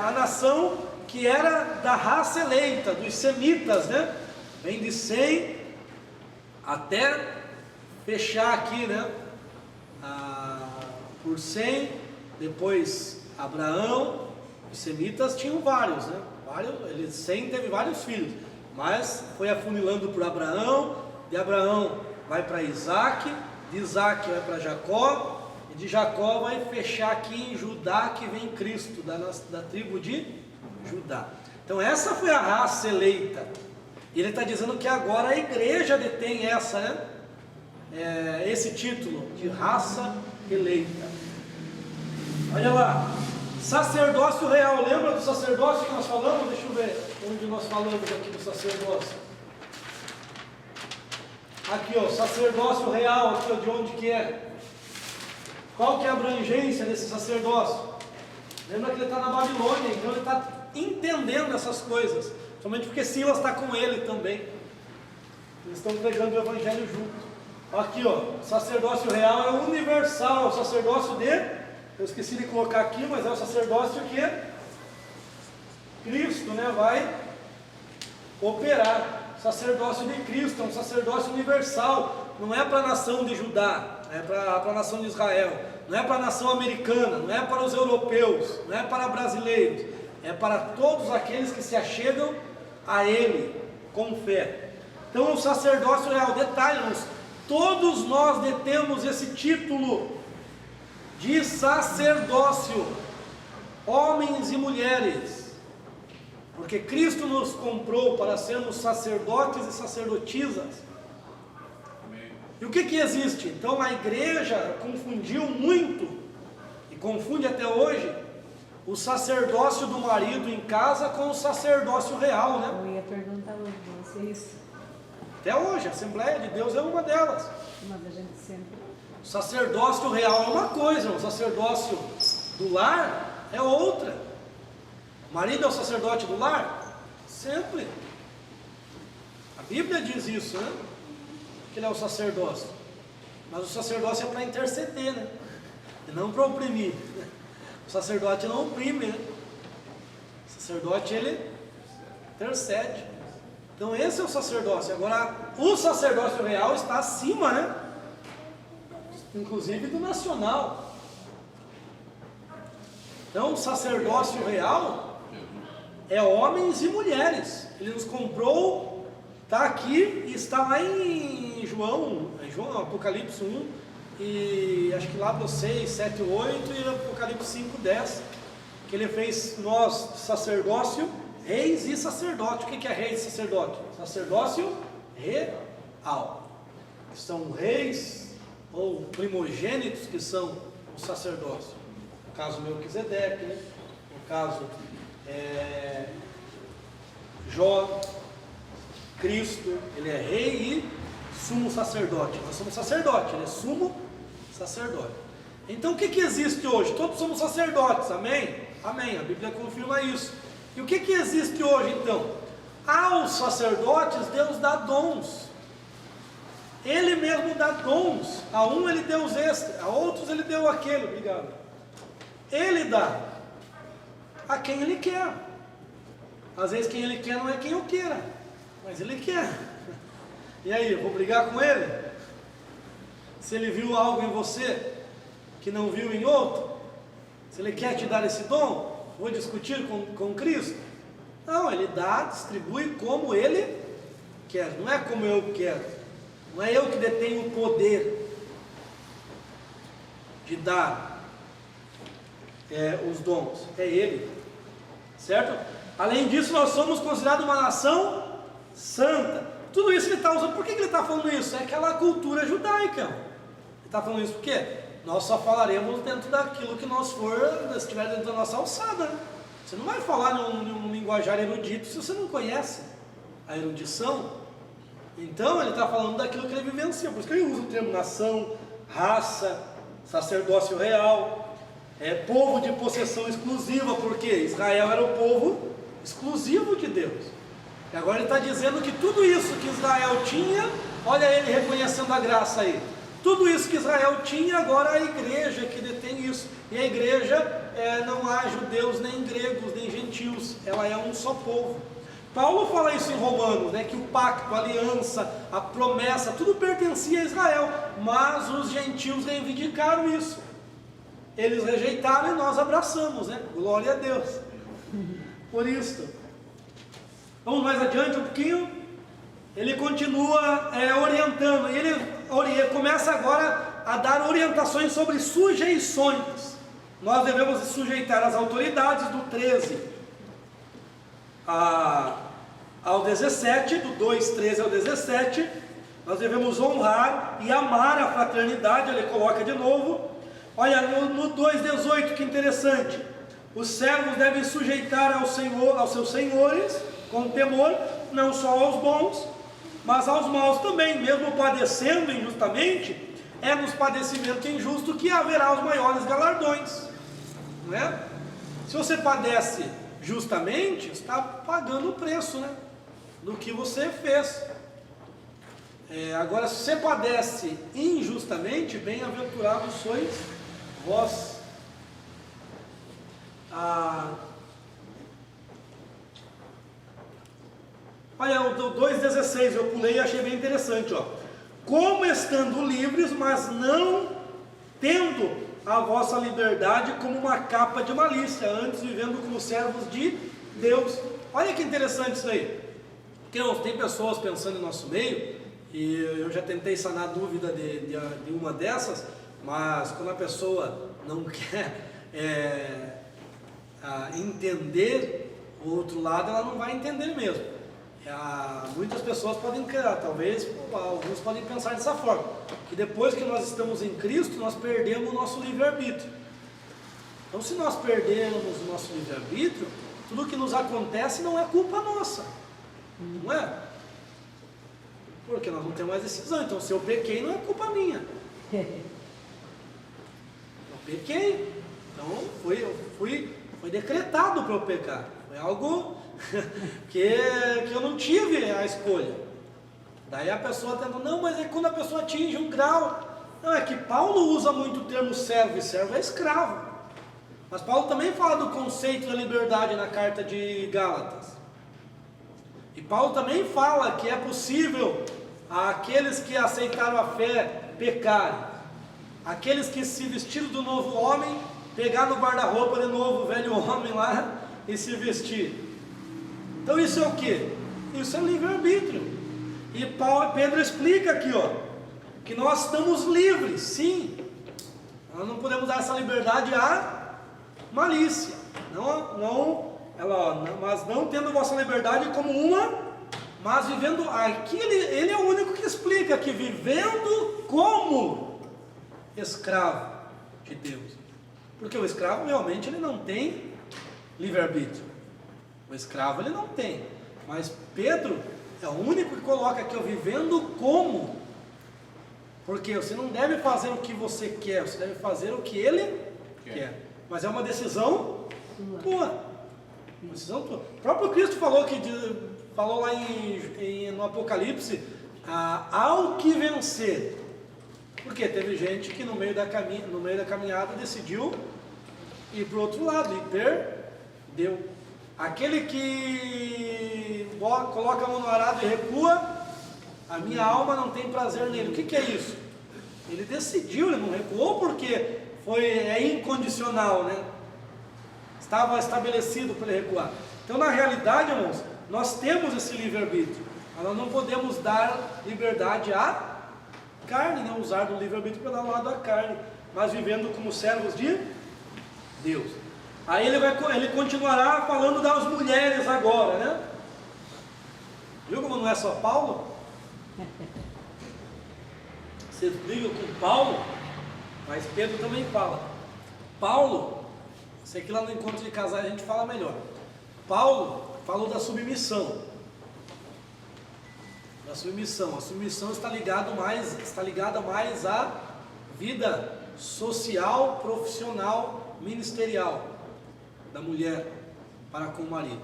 a nação que era da raça eleita, dos semitas, né? Vem de 100 até fechar aqui, né? Por 100, depois Abraão. Os semitas tinham vários, né? 100 teve vários filhos, mas foi afunilando por Abraão, de Abraão vai para Isaac, de Isaac vai para Jacó, e de Jacó vai fechar aqui em Judá, que vem Cristo, da tribo de Judá. Então essa foi a raça eleita. E ele está dizendo que agora a igreja detém esse título de raça eleita. Olha lá, sacerdócio real. Lembra do sacerdócio que nós falamos? Deixa eu ver onde nós falamos aqui do sacerdócio. Aqui, ó, sacerdócio real, aqui, ó, de onde que é? Qual que é a abrangência desse sacerdócio? Lembra que ele está na Babilônia, então ele está entendendo essas coisas, somente porque Silas está com ele também. Eles estão pregando o evangelho junto. Aqui, ó, sacerdócio real é universal, é o sacerdócio eu esqueci de colocar aqui, mas é o sacerdócio que Cristo, né, vai operar. Sacerdócio de Cristo é um sacerdócio universal, não é para a nação de Judá, é para a nação de Israel, não é para a nação americana, não é para os europeus, não é para brasileiros, é para todos aqueles que se achegam a Ele com fé. Então o sacerdócio real, detalhe-nos, todos nós detemos esse título de sacerdócio, homens e mulheres, porque Cristo nos comprou para sermos sacerdotes e sacerdotisas.
Amém.
E o que existe? Então a igreja confundiu muito, e confunde até hoje, o sacerdócio do marido em casa com o sacerdócio real, né?
Eu ia perguntar hoje para vocês.
Até hoje, a Assembleia de Deus é uma delas.
Mas a gente sempre...
O sacerdócio real é uma coisa, o sacerdócio do lar é outra. O marido é o sacerdote do lar? Sempre. A Bíblia diz isso, né? Que ele é o sacerdócio. Mas o sacerdócio é para interceder, né? E não para oprimir. O sacerdote não oprime, né? O sacerdote, ele intercede. Então esse é o sacerdócio. Agora, o sacerdócio real está acima, né? Inclusive do nacional. Então o sacerdócio real é homens e mulheres. Ele nos comprou, está aqui e está lá em João, Apocalipse 1, e acho que lá do 6, 7, 8 e Apocalipse 5, 10, que ele fez nós sacerdócio, reis e sacerdote. O que é reis e sacerdote? Sacerdócio real, que são reis ou primogênitos, que são o sacerdócio. No caso Melquisedeque, né? No caso Jó, Cristo, ele é rei e sumo sacerdote. Nós somos sacerdote, ele é sumo sacerdote. Então o que existe hoje? Todos somos sacerdotes, amém? Amém, a Bíblia confirma isso. E o que existe hoje então? Aos sacerdotes Deus dá dons. Ele mesmo dá dons. A um ele deu os extras, a outros ele deu aquele, obrigado. Ele dá a quem ele quer. Às vezes quem ele quer não é quem eu queira, mas ele quer. E aí, eu vou brigar com ele? Se ele viu algo em você que não viu em outro, se ele quer te dar esse dom, vou discutir com Cristo? Não, ele dá, distribui como ele quer, não é como eu quero. Não é eu que detenho o poder de dar os dons, é ele, certo? Além disso, nós somos considerados uma nação santa. Tudo isso ele está usando. Por que ele está falando isso? É aquela cultura judaica. Ele está falando isso por quê? Nós só falaremos dentro daquilo que estiver dentro da nossa alçada. Você não vai falar num linguajar erudito se você não conhece a erudição. Então ele está falando daquilo que ele vivencia. Por isso que ele usa o termo nação, raça, sacerdócio real. povo de possessão exclusiva, porque Israel era o povo exclusivo de Deus. E agora ele está dizendo que tudo isso que Israel tinha, olha ele reconhecendo a graça aí, tudo isso que Israel tinha, agora a igreja que detém isso. E a igreja não há judeus, nem gregos, nem gentios, ela é um só povo. Paulo fala isso em Romanos, né, que o pacto, a aliança, a promessa, tudo pertencia a Israel, mas os gentios reivindicaram isso. Eles rejeitaram e nós abraçamos, né? Glória a Deus por isso. Vamos mais adiante um pouquinho. Ele continua orientando, e ele começa agora a dar orientações sobre sujeições. Nós devemos sujeitar as autoridades do 13 ao 17, do 2:13 ao 17, nós devemos honrar e amar a fraternidade. Ele coloca de novo, olha no 2:18, que interessante, os servos devem sujeitar aos seus senhores com temor, não só aos bons, mas aos maus também, mesmo padecendo injustamente, é nos padecimentos injustos que haverá os maiores galardões, não é? Se você padece justamente, está pagando o preço, né, do que você fez. Agora, se você padece injustamente, bem-aventurados sois vós. Olha, o 2:16 eu pulei e achei bem interessante, ó. Como estando livres, mas não tendo a vossa liberdade como uma capa de malícia, antes vivendo como servos de Deus. Olha que interessante isso aí. Porque tem pessoas pensando em nosso meio, e eu já tentei sanar a dúvida de uma dessas, mas quando a pessoa não quer entender o outro lado, ela não vai entender mesmo. Muitas pessoas podem criar, talvez alguns podem pensar dessa forma, que depois que nós estamos em Cristo, nós perdemos o nosso livre-arbítrio. Então, se nós perdermos o nosso livre-arbítrio, tudo que nos acontece não é culpa nossa, não é? Porque nós não temos mais decisão. Então, se eu pequei, não é culpa minha. Eu pequei, então foi decretado para eu pecar, foi algo que eu não tive a escolha. Daí a pessoa tenta, não, mas é quando a pessoa atinge um grau. Não, é que Paulo usa muito o termo servo, e servo é escravo. Mas Paulo também fala do conceito da liberdade na carta de Gálatas. E Paulo também fala que é possível aqueles que aceitaram a fé pecarem, aqueles que se vestiram do novo homem, pegar no guarda-roupa de novo o velho homem lá e se vestir. Então isso é o que? Isso é livre-arbítrio. E Pedro explica aqui, ó, que nós estamos livres, sim. Nós não podemos dar essa liberdade à malícia. Mas não tendo vossa liberdade como uma, mas vivendo. Aqui ele é o único que explica que vivendo como escravo de Deus. Porque o escravo realmente ele não tem livre-arbítrio. O escravo ele não tem, mas Pedro é o único que coloca aqui, vivendo como, porque você não deve fazer o que você quer, você deve fazer o que ele quer, mas é uma decisão tua, uma decisão tua. O próprio Cristo falou lá no Apocalipse, ao que vencer, porque teve gente que no meio da caminhada decidiu ir para o outro lado e perdeu. Aquele que coloca a mão no arado e recua, a minha alma não tem prazer nele. O que é isso? Ele decidiu, ele não recuou porque é incondicional, né? Estava estabelecido para ele recuar. Então, na realidade, irmãos, nós temos esse livre-arbítrio, mas nós não podemos dar liberdade à carne, né? Usar do livre-arbítrio para dar um lado à carne, mas vivendo como servos de Deus. Aí ele continuará falando das mulheres agora, né? Viu como não é só Paulo? Vocês brigam com Paulo, mas Pedro também fala. Paulo, sei que lá no encontro de casais a gente fala melhor. Paulo falou da submissão. A submissão está ligada mais à vida social, profissional ministerial da mulher para com o marido.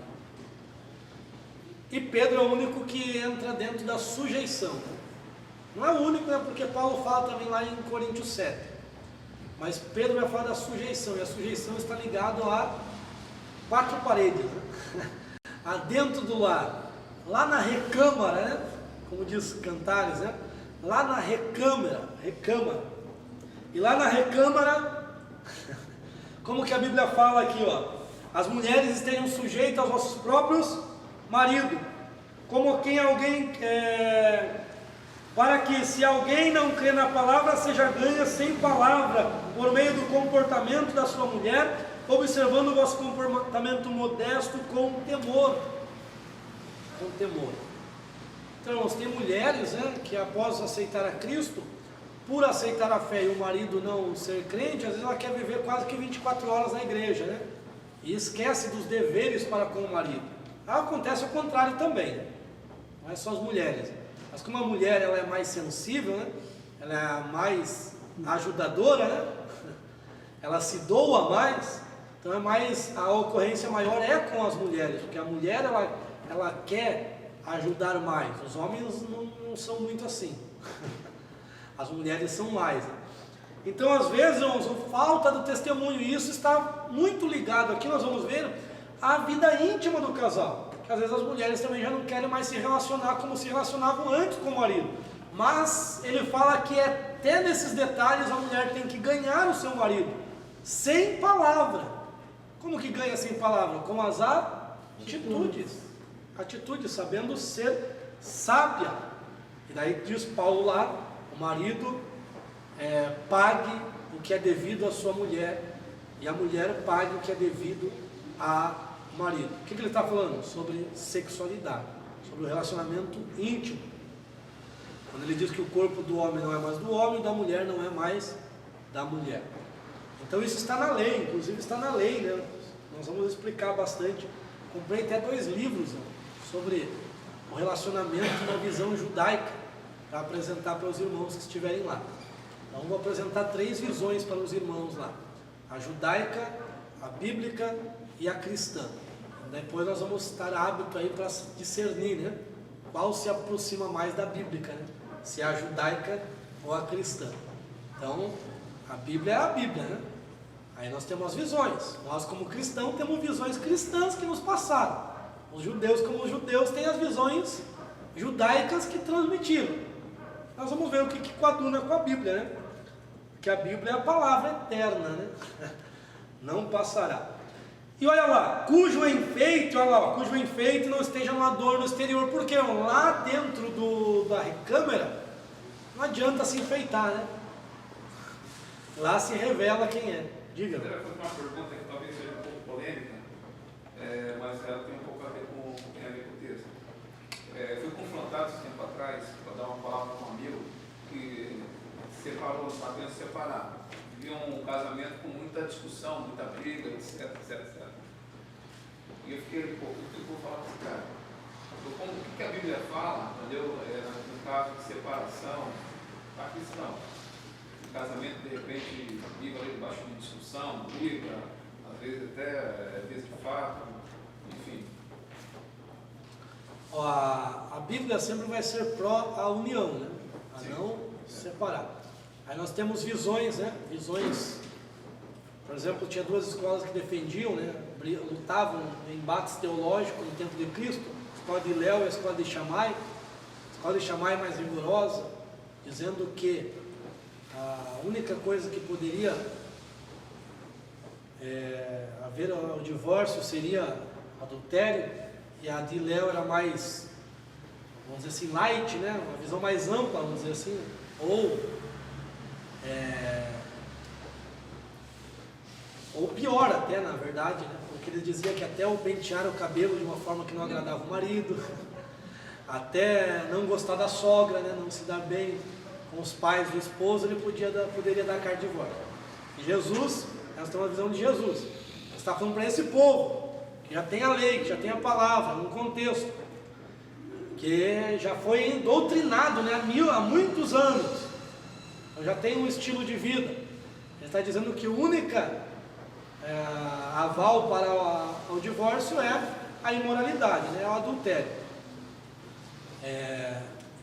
E Pedro é o único que entra dentro da sujeição. Não é o único, né? Porque Paulo fala também lá em Coríntios 7. Mas Pedro vai falar da sujeição, e a sujeição está ligada a 4 paredes, né? A dentro do lar, lá na recâmara, né? Como diz Cantares, né? Lá na recâmara. E lá na recâmara, como que a Bíblia fala aqui, ó, as mulheres estejam sujeitas aos vossos próprios maridos, como quem alguém para que, se alguém não crê na palavra, seja ganha sem palavra, por meio do comportamento da sua mulher, observando o vosso comportamento modesto com temor. Com temor. Então, nós tem mulheres, né, que após aceitar a Cristo, por aceitar a fé e o marido não ser crente, às vezes ela quer viver quase que 24 horas na igreja, né? E esquece dos deveres para com o marido. Acontece o contrário também, né? Não é só as mulheres. Mas como a mulher ela é mais sensível, né? Ela é a mais ajudadora, né? Ela se doa mais, então é mais, a ocorrência maior é com as mulheres, porque a mulher ela quer ajudar mais, os homens não são muito assim, as mulheres são mais, né? Então às vezes, irmãos, falta do testemunho, e isso está muito ligado, aqui nós vamos ver a vida íntima do casal, que às vezes as mulheres também já não querem mais se relacionar como se relacionavam antes com o marido, mas ele fala que até nesses detalhes a mulher tem que ganhar o seu marido, sem palavra. Como que ganha sem palavra? Com as atitudes, sabendo ser sábia. E daí diz Paulo lá, o marido pague o que é devido à sua mulher, e a mulher pague o que é devido ao marido. O que ele está falando? Sobre sexualidade, sobre o relacionamento íntimo. Quando ele diz que o corpo do homem não é mais do homem, da mulher não é mais da mulher. Então isso está na lei, inclusive está na lei, né? Nós vamos explicar bastante. Comprei até 2 livros, né, sobre o relacionamento na visão judaica, para apresentar para os irmãos que estiverem lá. Então vou apresentar 3 visões para os irmãos lá: a judaica, a bíblica e a cristã. Depois nós vamos estar hábito aí para discernir, né, qual se aproxima mais da bíblica, né? Se é a judaica ou a cristã. Então a Bíblia é a Bíblia, né? Aí nós temos as visões. Nós, como cristãos, temos visões cristãs que nos passaram. Os judeus, como os judeus, têm as visões judaicas que transmitiram. Nós vamos ver o que coaduna com a Bíblia, né? Porque a Bíblia é a palavra eterna, né? Não passará. E olha lá, cujo enfeite não esteja no adorno exterior. Porque lá dentro da recâmara, não adianta se enfeitar, né? Lá se revela quem é. Diga.
Eu quero fazer uma pergunta que talvez seja um pouco polêmica, mas ela tem um pouco a ver com o texto. Fui confrontado esse tempo atrás para dar uma palavra com um amigo que separou, está querendo separar. Vivia um casamento com muita discussão, muita briga, etc. E eu fiquei, o que eu vou falar com esse cara? O que a Bíblia fala, entendeu? No caso de separação, para cristão. Casamento, de repente, vive ali debaixo de discussão, briga, às vezes até vezes de fato, enfim.
A Bíblia sempre vai ser pró a união, né? A
Sim.
não separar. Aí nós temos visões, né? Visões, por exemplo, tinha 2 escolas que defendiam, né? Lutavam em embates teológicos no tempo de Cristo, a escola de Léo e a escola de Shammai. A escola de Shammai é mais rigorosa, dizendo que a única coisa que poderia haver o divórcio seria adultério, e a de Léo era mais, vamos dizer assim, light, né? Uma visão mais ampla, vamos dizer assim, ou pior até, na verdade, né? Porque ele dizia que até o pentear o cabelo de uma forma que não agradava o marido, até não gostar da sogra, né? Não se dar bem com os pais do esposo, ele poderia dar carta de divórcio. E Jesus, nós temos a visão de Jesus. Ele está falando para esse povo, que já tem a lei, que já tem a palavra, um contexto, que já foi doutrinado, né, há muitos anos. Então já tem um estilo de vida. Ele está dizendo que a única aval para o divórcio é a imoralidade, né? É o adultério.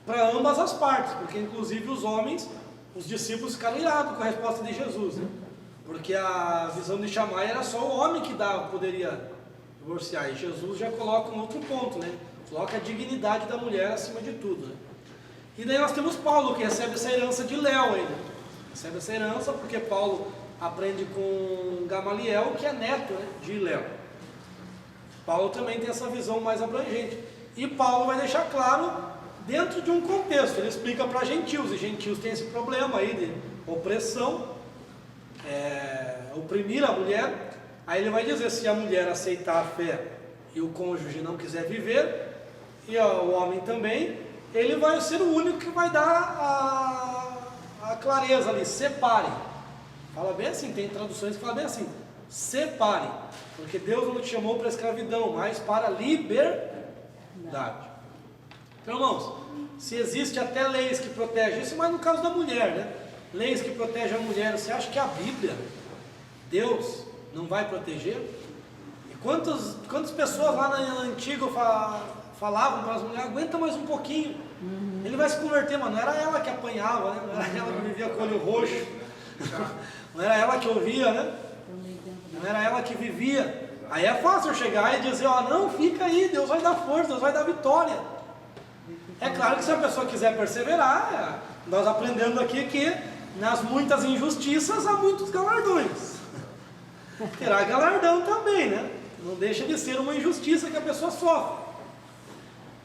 Para ambas as partes, porque inclusive os homens, os discípulos ficaram irados com a resposta de Jesus, né? Porque a visão de Shammai era só o homem que poderia divorciar, e Jesus já coloca um outro ponto, né? Coloca a dignidade da mulher acima de tudo, né? E daí nós temos Paulo, que recebe essa herança de Léo ainda. Recebe essa herança porque Paulo aprende com Gamaliel, que é neto, né, de Léo. Paulo também tem essa visão mais abrangente. E Paulo vai deixar claro dentro de um contexto. Ele explica para gentios, e gentios têm esse problema aí de opressão, oprimir a mulher. Aí ele vai dizer, se a mulher aceitar a fé e o cônjuge não quiser viver, e o homem também, ele vai ser o único que vai dar a clareza ali, separe. Fala bem assim, tem traduções que falam bem assim, separe, porque Deus não te chamou para a escravidão, mas para a liberdade. Então, irmãos, se existe até leis que protegem isso, mas no caso da mulher, né? Leis que protegem a mulher, você acha que a Bíblia, Deus, não vai proteger? E quantas pessoas lá na antiga falavam para as mulheres, aguenta mais um pouquinho, ele vai se converter, mas não era ela que apanhava, né? Não era ela que vivia com o olho roxo, não era ela que ouvia, né? Não era ela que vivia. Aí é fácil chegar e dizer, não, fica aí, Deus vai dar força, Deus vai dar vitória. É claro que se a pessoa quiser perseverar, nós aprendendo aqui que nas muitas injustiças há muitos galardões. Terá galardão também, né? Não deixa de ser uma injustiça que a pessoa sofre.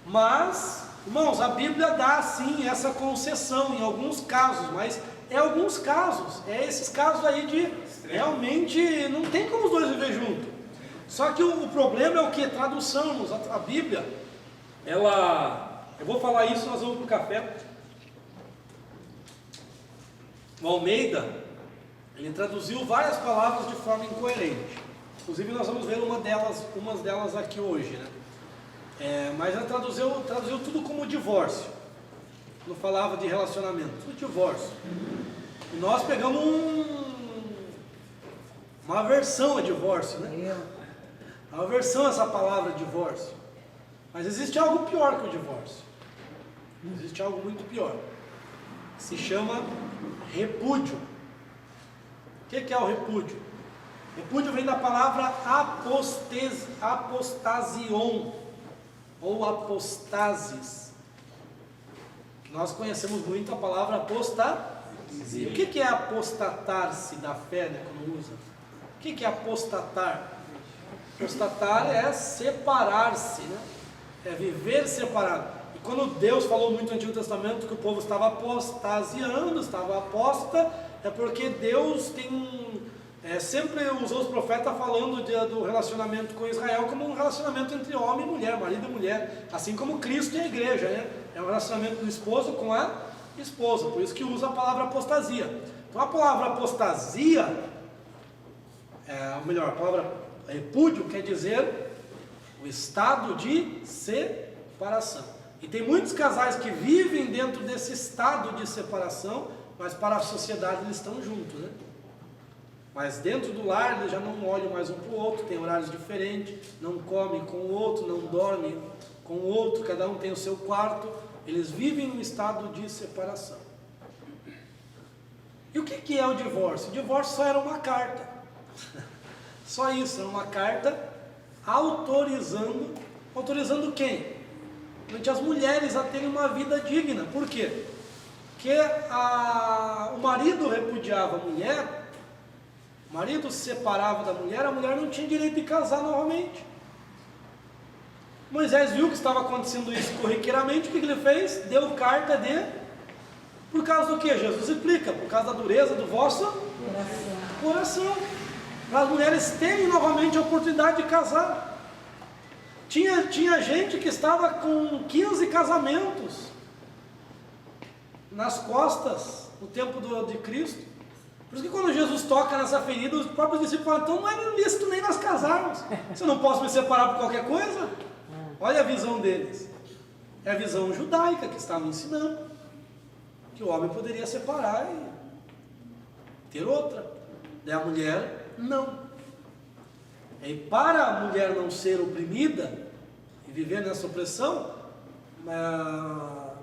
Mas, irmãos, a Bíblia dá sim essa concessão em alguns casos, mas alguns casos, esses casos aí de realmente não tem como os dois viver juntos. Só que o problema é o que? Tradução, irmãos. A Bíblia, eu vou falar isso, nós vamos para o café. O Almeida, ele traduziu várias palavras de forma incoerente. Inclusive nós vamos ver umas delas aqui hoje, né? Mas ele traduziu tudo como divórcio. Não falava de relacionamento, tudo divórcio. E nós pegamos uma aversão a divórcio, né? Uma aversão a essa palavra divórcio. Mas existe algo pior que o divórcio. Existe algo muito pior. Se chama repúdio. O que é o repúdio? Repúdio vem da palavra apostasion, ou apostasis. Nós conhecemos muito a palavra apostasia. O que é apostatar-se da fé, né, quando usa? O que é apostatar? Apostatar é separar-se, né? É viver separado. E quando Deus falou muito no Antigo Testamento que o povo estava apostasiando, estava aposta, é porque Deus sempre usou os profetas falando do relacionamento com Israel como um relacionamento entre homem e mulher, marido e mulher, assim como Cristo e a igreja, né? É um relacionamento do esposo com a esposa, por isso que usa a palavra apostasia. Então a palavra apostasia, a palavra repúdio quer dizer o estado de separação. E tem muitos casais que vivem dentro desse estado de separação, mas para a sociedade eles estão juntos, né? Mas dentro do lar eles já não olham mais um para o outro, tem horários diferentes, não comem com o outro, não dormem com o outro, cada um tem o seu quarto, eles vivem em um estado de separação. E o que é o divórcio? O divórcio só era uma carta, só isso, era uma carta autorizando quem? As mulheres a terem uma vida digna. Por quê? Porque o marido repudiava a mulher, o marido se separava da mulher, a mulher não tinha direito de casar novamente. Moisés viu que estava acontecendo isso corriqueiramente, o que ele fez? Deu carta por causa do que? Jesus explica, por causa da dureza do vosso coração. Para as mulheres terem novamente a oportunidade de casar. Tinha gente que estava com 15 casamentos nas costas no tempo de Cristo. Por isso que quando Jesus toca nessa ferida, os próprios discípulos falam, então não é lícito nem nós casarmos. Se eu não posso me separar por qualquer coisa. Olha a visão deles. É a visão judaica que estava ensinando. Que o homem poderia separar e ter outra. Daí a mulher, não. E para a mulher não ser oprimida e viver nessa opressão,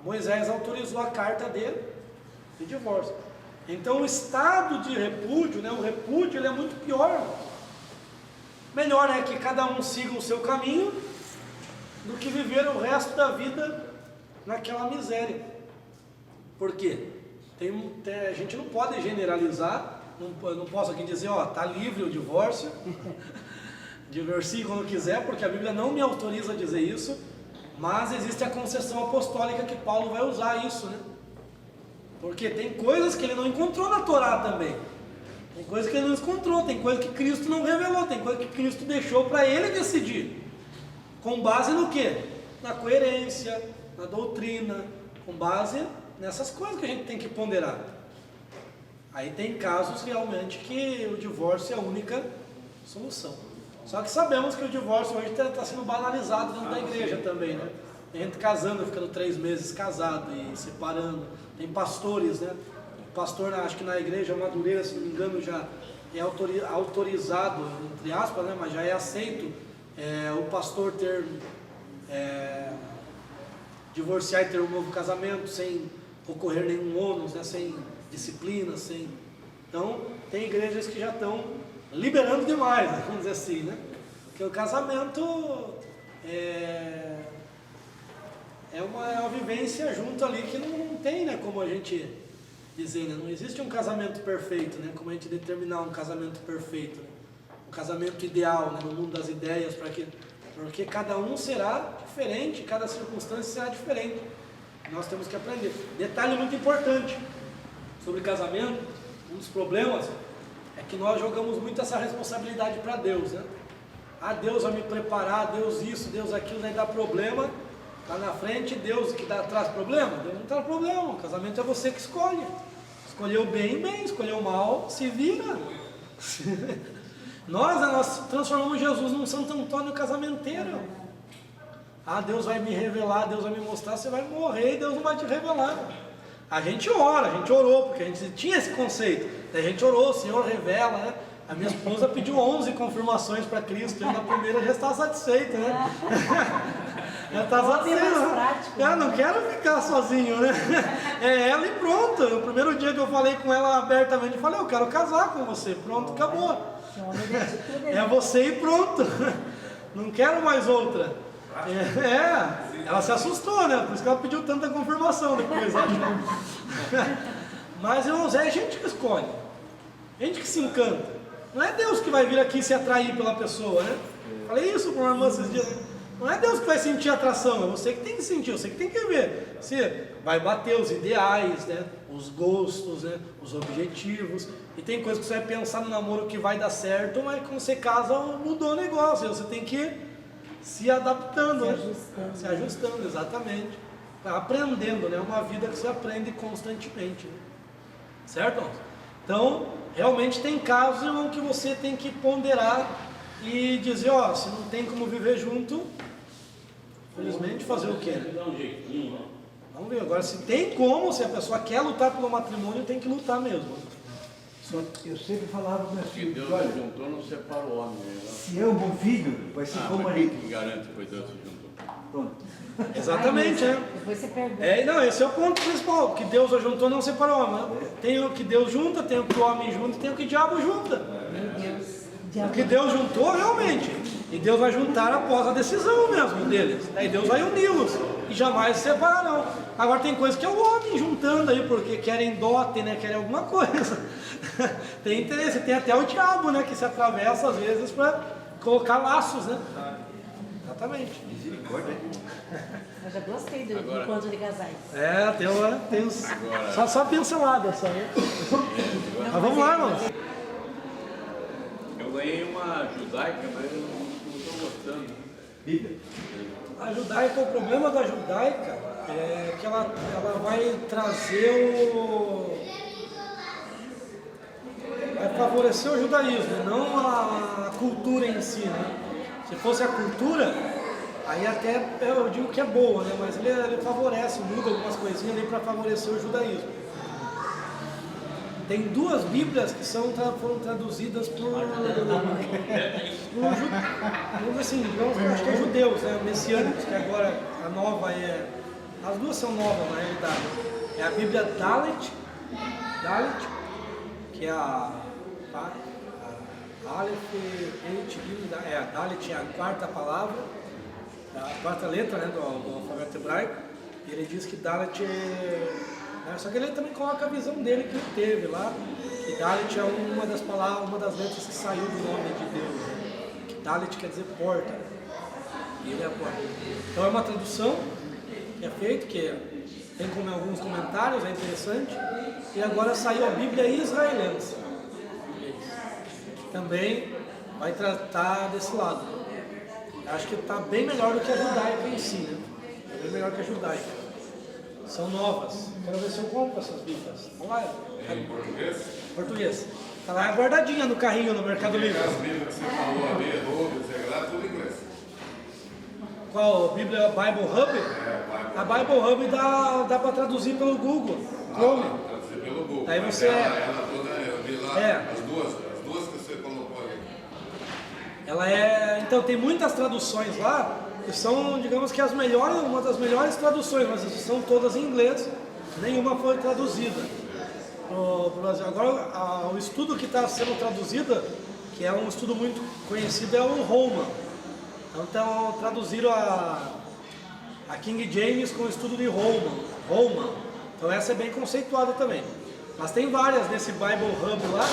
Moisés autorizou a carta dele de divórcio. Então o estado de repúdio, né, o repúdio ele é muito pior. Melhor é que cada um siga o seu caminho do que viver o resto da vida naquela miséria. Por quê? A gente não pode generalizar, não posso aqui dizer, está livre o divórcio, divorcie quando quiser, porque a Bíblia não me autoriza a dizer isso, mas existe a concessão apostólica que Paulo vai usar isso, né? Porque tem coisas que ele não encontrou na Torá também, tem coisas que ele não encontrou, tem coisas que Cristo não revelou, tem coisas que Cristo deixou para ele decidir, com base no quê? Na coerência, na doutrina, com base nessas coisas que a gente tem que ponderar. Aí tem casos realmente que o divórcio é a única solução. Só que sabemos que o divórcio hoje está sendo banalizado dentro da igreja também, né? Tem gente casando, ficando 3 meses casado e separando. Tem pastores, né? O pastor, acho que na igreja Madureira, se não me engano, já é autorizado, entre aspas, né? Mas já é aceito o pastor ter divorciar e ter um novo casamento sem ocorrer nenhum ônus, né? Sem disciplina, sem... Então, tem igrejas que já estão liberando demais, né? Vamos dizer assim, né? Porque o casamento é uma vivência junto ali que não tem, né? Como a gente dizer, né? Não existe um casamento perfeito, né? Como a gente determinar um casamento perfeito, né? Um casamento ideal, né? No mundo das ideias, porque cada um será diferente, cada circunstância será diferente. Nós temos que aprender. Detalhe muito importante sobre casamento, um dos problemas é que nós jogamos muito essa responsabilidade para Deus, né? Deus vai me preparar, Deus isso, Deus aquilo, daí dá problema, lá na frente, Deus que traz problema? Deus não traz problema, o casamento é você que escolhe. Escolheu bem, escolheu mal, se vira. Nós transformamos Jesus num Santo Antônio casamenteiro. Deus vai me revelar, Deus vai me mostrar, você vai morrer e Deus não vai te revelar. A gente orou, porque a gente tinha esse conceito. A gente orou, o Senhor revela, né? A minha esposa pediu 11 confirmações para Cristo, e na primeira já estava satisfeita, né? Já estava satisfeita. Não quero ficar sozinho, né? É ela e pronto. No primeiro dia que eu falei com ela abertamente, eu falei, eu quero casar com você, pronto, acabou. É você e pronto. Não quero mais outra. Ela se assustou, né? Por isso que ela pediu tanta confirmação depois. Mas, irmãos, é a gente que escolhe. A gente que se encanta. Não é Deus que vai vir aqui se atrair pela pessoa, né? Falei isso para uma irmã esses dias. Não é Deus que vai sentir atração, é você que tem que sentir, você que tem que ver. Você vai bater os ideais, né? Os gostos, né? Os objetivos. E tem coisas que você vai pensar no namoro que vai dar certo, mas quando você casa mudou o negócio. Você tem que se adaptando, se ajustando, exatamente, aprendendo, né? Uma vida que você aprende constantemente, né? Certo? Então, realmente tem casos, irmão, que você tem que ponderar e dizer, se não tem como viver junto, felizmente fazer o quê?
Dá um jeitinho, né?
Vamos ver agora, se tem como, se a pessoa quer lutar pelo matrimônio, tem que lutar mesmo.
Eu sempre falava para meus
Se
filhos,
Deus
olha,
se juntou, não separa o homem. Né?
se é um bom filho, vai ser como
mas
marido.
quem que garante que foi Deus se juntou?
Pronto.
Exatamente, né?
Depois você pergunta.
Esse é o ponto principal, que Deus ajuntou não separou o homem. Tem o que Deus junta, tem o que o homem junta, tem o que o diabo junta.
Meu Deus.
O que Deus juntou realmente, e Deus vai juntar após a decisão mesmo deles, aí Deus vai uni-los, e jamais se separarão. Agora tem coisas que é o homem juntando aí, porque querem dote, né? Querem alguma coisa. Tem interesse, tem até o diabo, né? Que se atravessa às vezes para colocar laços, né? Exatamente.
Misericórdia.
Eu já gostei do
Agora-
encontro de casais.
Tem uns.
Agora-
Só pincelada só, né? Mas vamos lá, irmãos.
Eu ganhei uma judaica, mas eu não estou gostando.
Bíblia.
A judaica, o problema da judaica é que ela vai trazer vai favorecer o judaísmo, não a cultura em si, né? Se fosse a cultura, aí até eu digo que é boa, né? Mas ele favorece, muda algumas coisinhas ali para favorecer o judaísmo. Tem duas Bíblias que foram traduzidas por assim, digamos, acho que é judeus, né, messiânicos, que agora a nova é... As duas são novas na realidade. É a Bíblia Dalet, que é a Aleph, a Dalet é a quarta palavra, a quarta letra, né, do alfabeto hebraico. E ele diz que Dalet só que ele também coloca a visão dele que ele teve lá. E Dalet é uma das palavras, uma das letras que saiu do nome de Deus. Né? Que Dalet quer dizer porta. E ele é a porta. Então é uma tradução que é feita, que tem como alguns comentários, é interessante. E agora saiu a Bíblia israelense. Também vai tratar desse lado. Acho que está bem melhor do que a judaica em si, né? É bem melhor que a judaica. São novas. Quero ver se eu compro essas Bíblias. Olha lá.
Em português?
Português. Está lá guardadinha no carrinho no Mercado Livre.
As Bíblias que você falou ali, sei lá, tudo em inglês.
Qual? Bíblia Bible Hub? A Bible Hub dá para traduzir pelo Google. Chrome.
Traduzir pelo Google.
Aí
Mas
você...
ela toda, eu vi lá, as duas que você colocou ali.
Ela é... Então, tem muitas traduções lá, que são, digamos que uma das melhores traduções, mas são todas em inglês, nenhuma foi traduzida pro Brasil. Agora, o estudo que está sendo traduzido, que é um estudo muito conhecido, é o Roma. Então, traduziram a King James com o estudo de Roma. Então, essa é bem conceituada também. Mas tem várias nesse Bible Hub lá,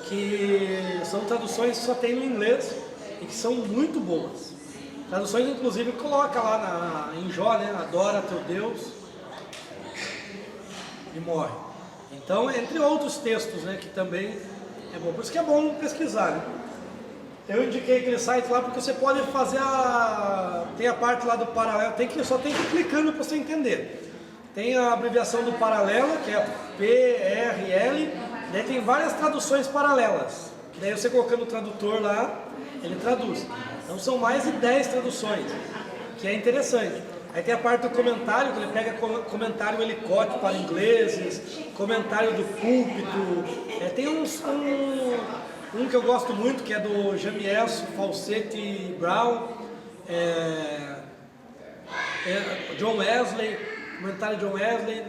que são traduções que só tem no inglês e que são muito boas. Traduções, inclusive, coloca lá em Jó, né? Adora teu Deus e morre. Então, entre outros textos, né? Que também é bom. Por isso que é bom pesquisar, né? Eu indiquei aquele site lá porque você pode fazer tem a parte lá do paralelo, só tem que ir clicando para você entender. Tem a abreviação do paralelo, que é PRL, daí tem várias traduções paralelas. Daí você colocando o tradutor lá, ele traduz. Então são mais de 10 traduções, que é interessante. Aí tem a parte do comentário, que ele pega comentário helicóptero para ingleses, comentário do púlpito. Tem um que eu gosto muito, que é do Jamiel Falsete Brown, John Wesley, comentário de John Wesley,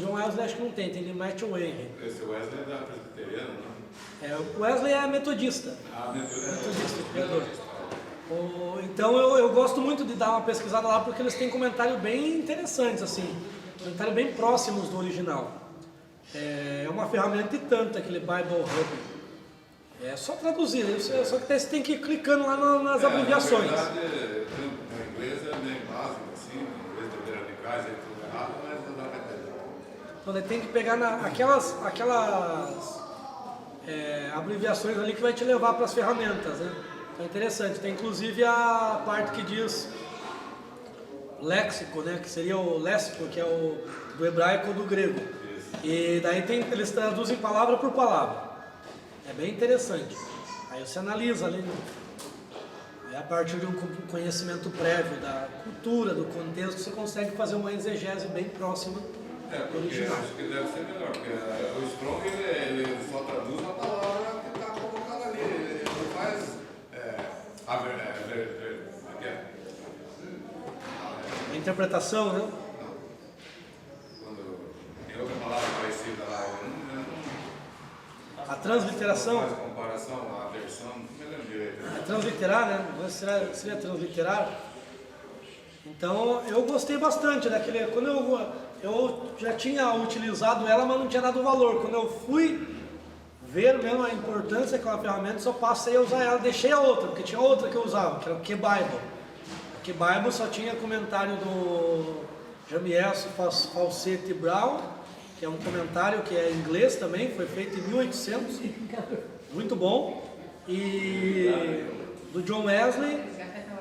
John Wesley acho que não tem de Matthew Henry.
Esse Wesley é da presbiteriana, não?
O Wesley é metodista.
Metodista.
Pregador. Então eu gosto muito de dar uma pesquisada lá, porque eles têm comentários bem interessantes, assim, comentários bem próximos do original. É uma ferramenta e tanto aquele Bible Hub. É só traduzir, só que você tem que ir clicando lá nas abreviações.
Na verdade, o inglês é meio básico, assim, o inglês de radicais é tudo errado, mas não dá para entender.
Então ele tem que pegar aquelas abreviações ali que vai te levar para as ferramentas, né? Então é interessante. Tem inclusive a parte que diz léxico, né? Que seria o léxico, que é o do hebraico ou do grego. E daí eles traduzem palavra por palavra. É bem interessante. Aí você analisa ali, a partir de um conhecimento prévio da cultura, do contexto, você consegue fazer uma exegese bem próxima do original.
Acho que deve ser melhor, porque o Strong ele só traduz a palavra que está colocada ali, ele não faz
A interpretação, né?
Quando tem outra palavra parecida lá, eu não
A transliteração.
faz comparação, a versão, não me lembro direito.
É transliterar, né? Seria transliterar. Então eu gostei bastante daquele. Quando eu já tinha utilizado ela, mas não tinha dado valor. Quando eu fui ver mesmo a importância daquela ferramenta, só passei a usar ela. Deixei a outra, porque tinha outra que eu usava, que era o Q-Bible. O Q-Bible só tinha comentário do Jamiel Falsete Brown, que é um comentário que é em inglês também, foi feito em 1800, muito bom. E do John Wesley,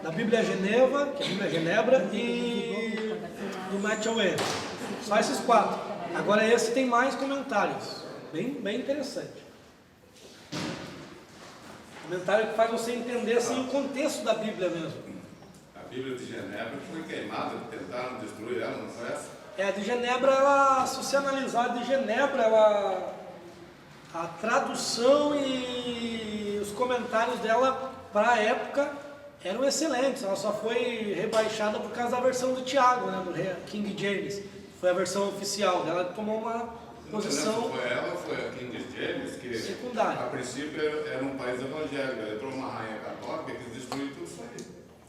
da Bíblia Geneva, que é a Bíblia Genebra, e do Matthew Henry. Só esses 4. Agora esse tem mais comentários, bem interessante. Comentário que faz você entender assim, o contexto da Bíblia mesmo.
A Bíblia de Genebra foi queimada, tentaram destruir ela, não foi essa?
A de Genebra, se você analisar, a de Genebra, a tradução e os comentários dela para a época eram excelentes. Ela só foi rebaixada por causa da versão do Tiago, né, do King James. Foi a versão oficial dela, tomou uma posição
Foi ela, foi a King James, que
secundária.
a princípio era um país evangélico, aí entrou uma rainha católica que quis destruir tudo isso aí.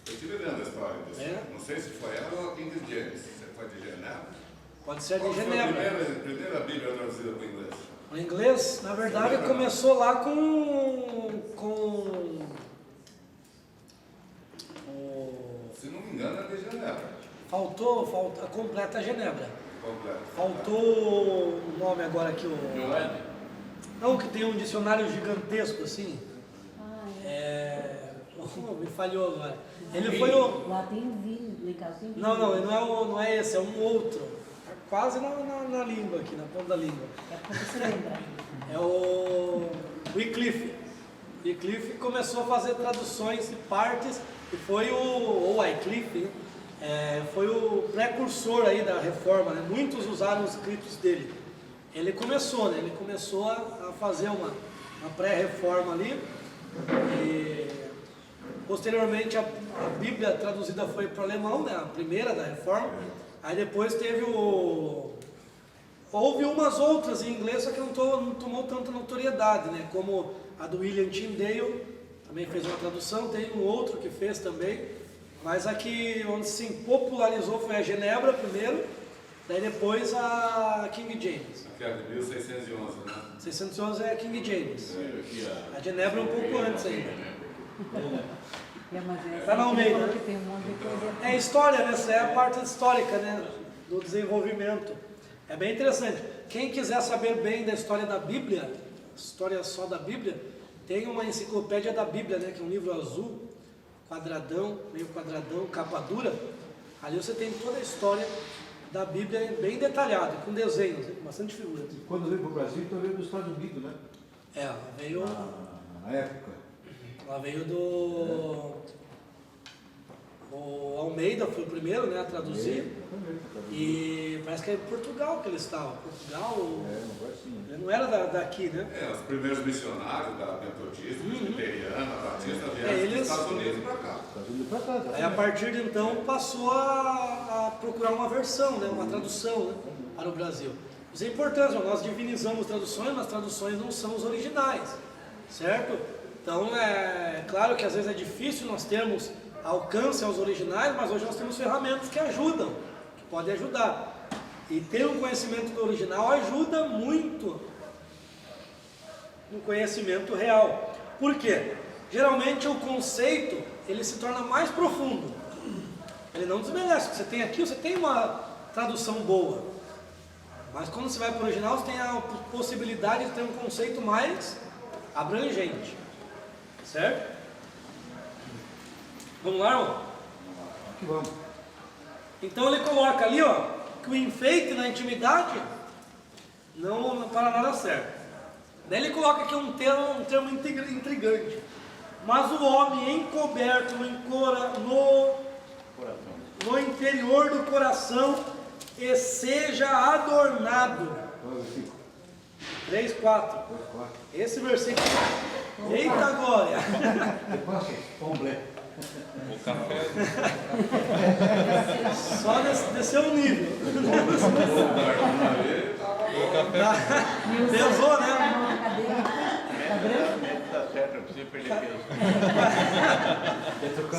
Eu estive lendo a história disso.
É?
Não sei se foi ela ou a King James. Você foi de Genebra?
Pode ser
Qual
de
foi a
Genebra.
primeira Bíblia traduzida para o inglês?
O inglês, na verdade, começou lá com
Se não me engano, é de Genebra.
faltou a completa Genebra.
Completo.
Faltou o nome agora aqui,
Joana.
não, que tem um dicionário gigantesco assim.
Ah,
Me falhou agora. Ele foi o.
lá tem vinho, lá em casa tem vinho.
Não é esse, é um outro. Quase na língua aqui, na ponta da língua.
É pra você lembrar.
É o Wycliffe. Wycliffe começou a fazer traduções e partes e foi ou Wycliffe, né? Foi o precursor aí da reforma, né? Muitos usaram os escritos dele. Ele começou, né? Ele começou a fazer uma pré-reforma ali e posteriormente a Bíblia traduzida foi para o alemão, né? A primeira da reforma. Aí depois houve umas outras em inglês, só que não tomou tanta notoriedade, né? Como a do William Tyndale, também fez uma tradução, tem um outro que fez também, mas a que onde se popularizou foi a Genebra primeiro, daí depois a King James.
Aqui é de 1611, né?
611 é a King James.
Aqui,
A Genebra um pouco antes ainda. Tá na Almeida, né?
Tem um monte de coisa.
É história, né? Essa é a parte histórica, né? Do desenvolvimento. É bem interessante. Quem quiser saber bem da história da Bíblia, história só da Bíblia, tem uma enciclopédia da Bíblia, né? Que é um livro azul, meio quadradão, capa dura. Ali você tem toda a história da Bíblia bem detalhada, com desenhos, com bastante figuras.
Quando veio para o Brasil, então veio dos Estados Unidos, né?
Ela veio
Na época.
O Almeida foi o primeiro, né, a traduzir. E parece que é em Portugal que ele estava. Portugal, ele não era daqui, né?
Os primeiros missionários da Metodista, Presbiteriana, Batista, vieram
Eles-
dos Estados Unidos para cá.
Estados Unidos para cá.
Aí a partir de então passou a procurar uma versão, né, uma tradução, né, para o Brasil. Isso é importante, nós divinizamos traduções, mas traduções não são os originais, certo? Então é claro que às vezes é difícil nós termos alcance aos originais, mas hoje nós temos ferramentas que ajudam, que podem ajudar. E ter um conhecimento do original ajuda muito no conhecimento real. Por quê? Geralmente o conceito ele se torna mais profundo. Ele não desmerece. O que você tem aqui, você tem uma tradução boa. Mas quando você vai para o original, você tem a possibilidade de ter um conceito mais abrangente. Certo? Vamos lá, irmão?
Aqui vamos.
Então ele coloca ali, ó, que o enfeite na intimidade não para nada certo. Daí ele coloca aqui um termo intrigante. Mas o homem encoberto no interior do coração e seja adornado. 3, 4. Esse versículo. Eita glória!
Depois, Pomblé.
O café.
Só desceu um nível. Pesou, né?
Tá certo, eu preciso perder peso.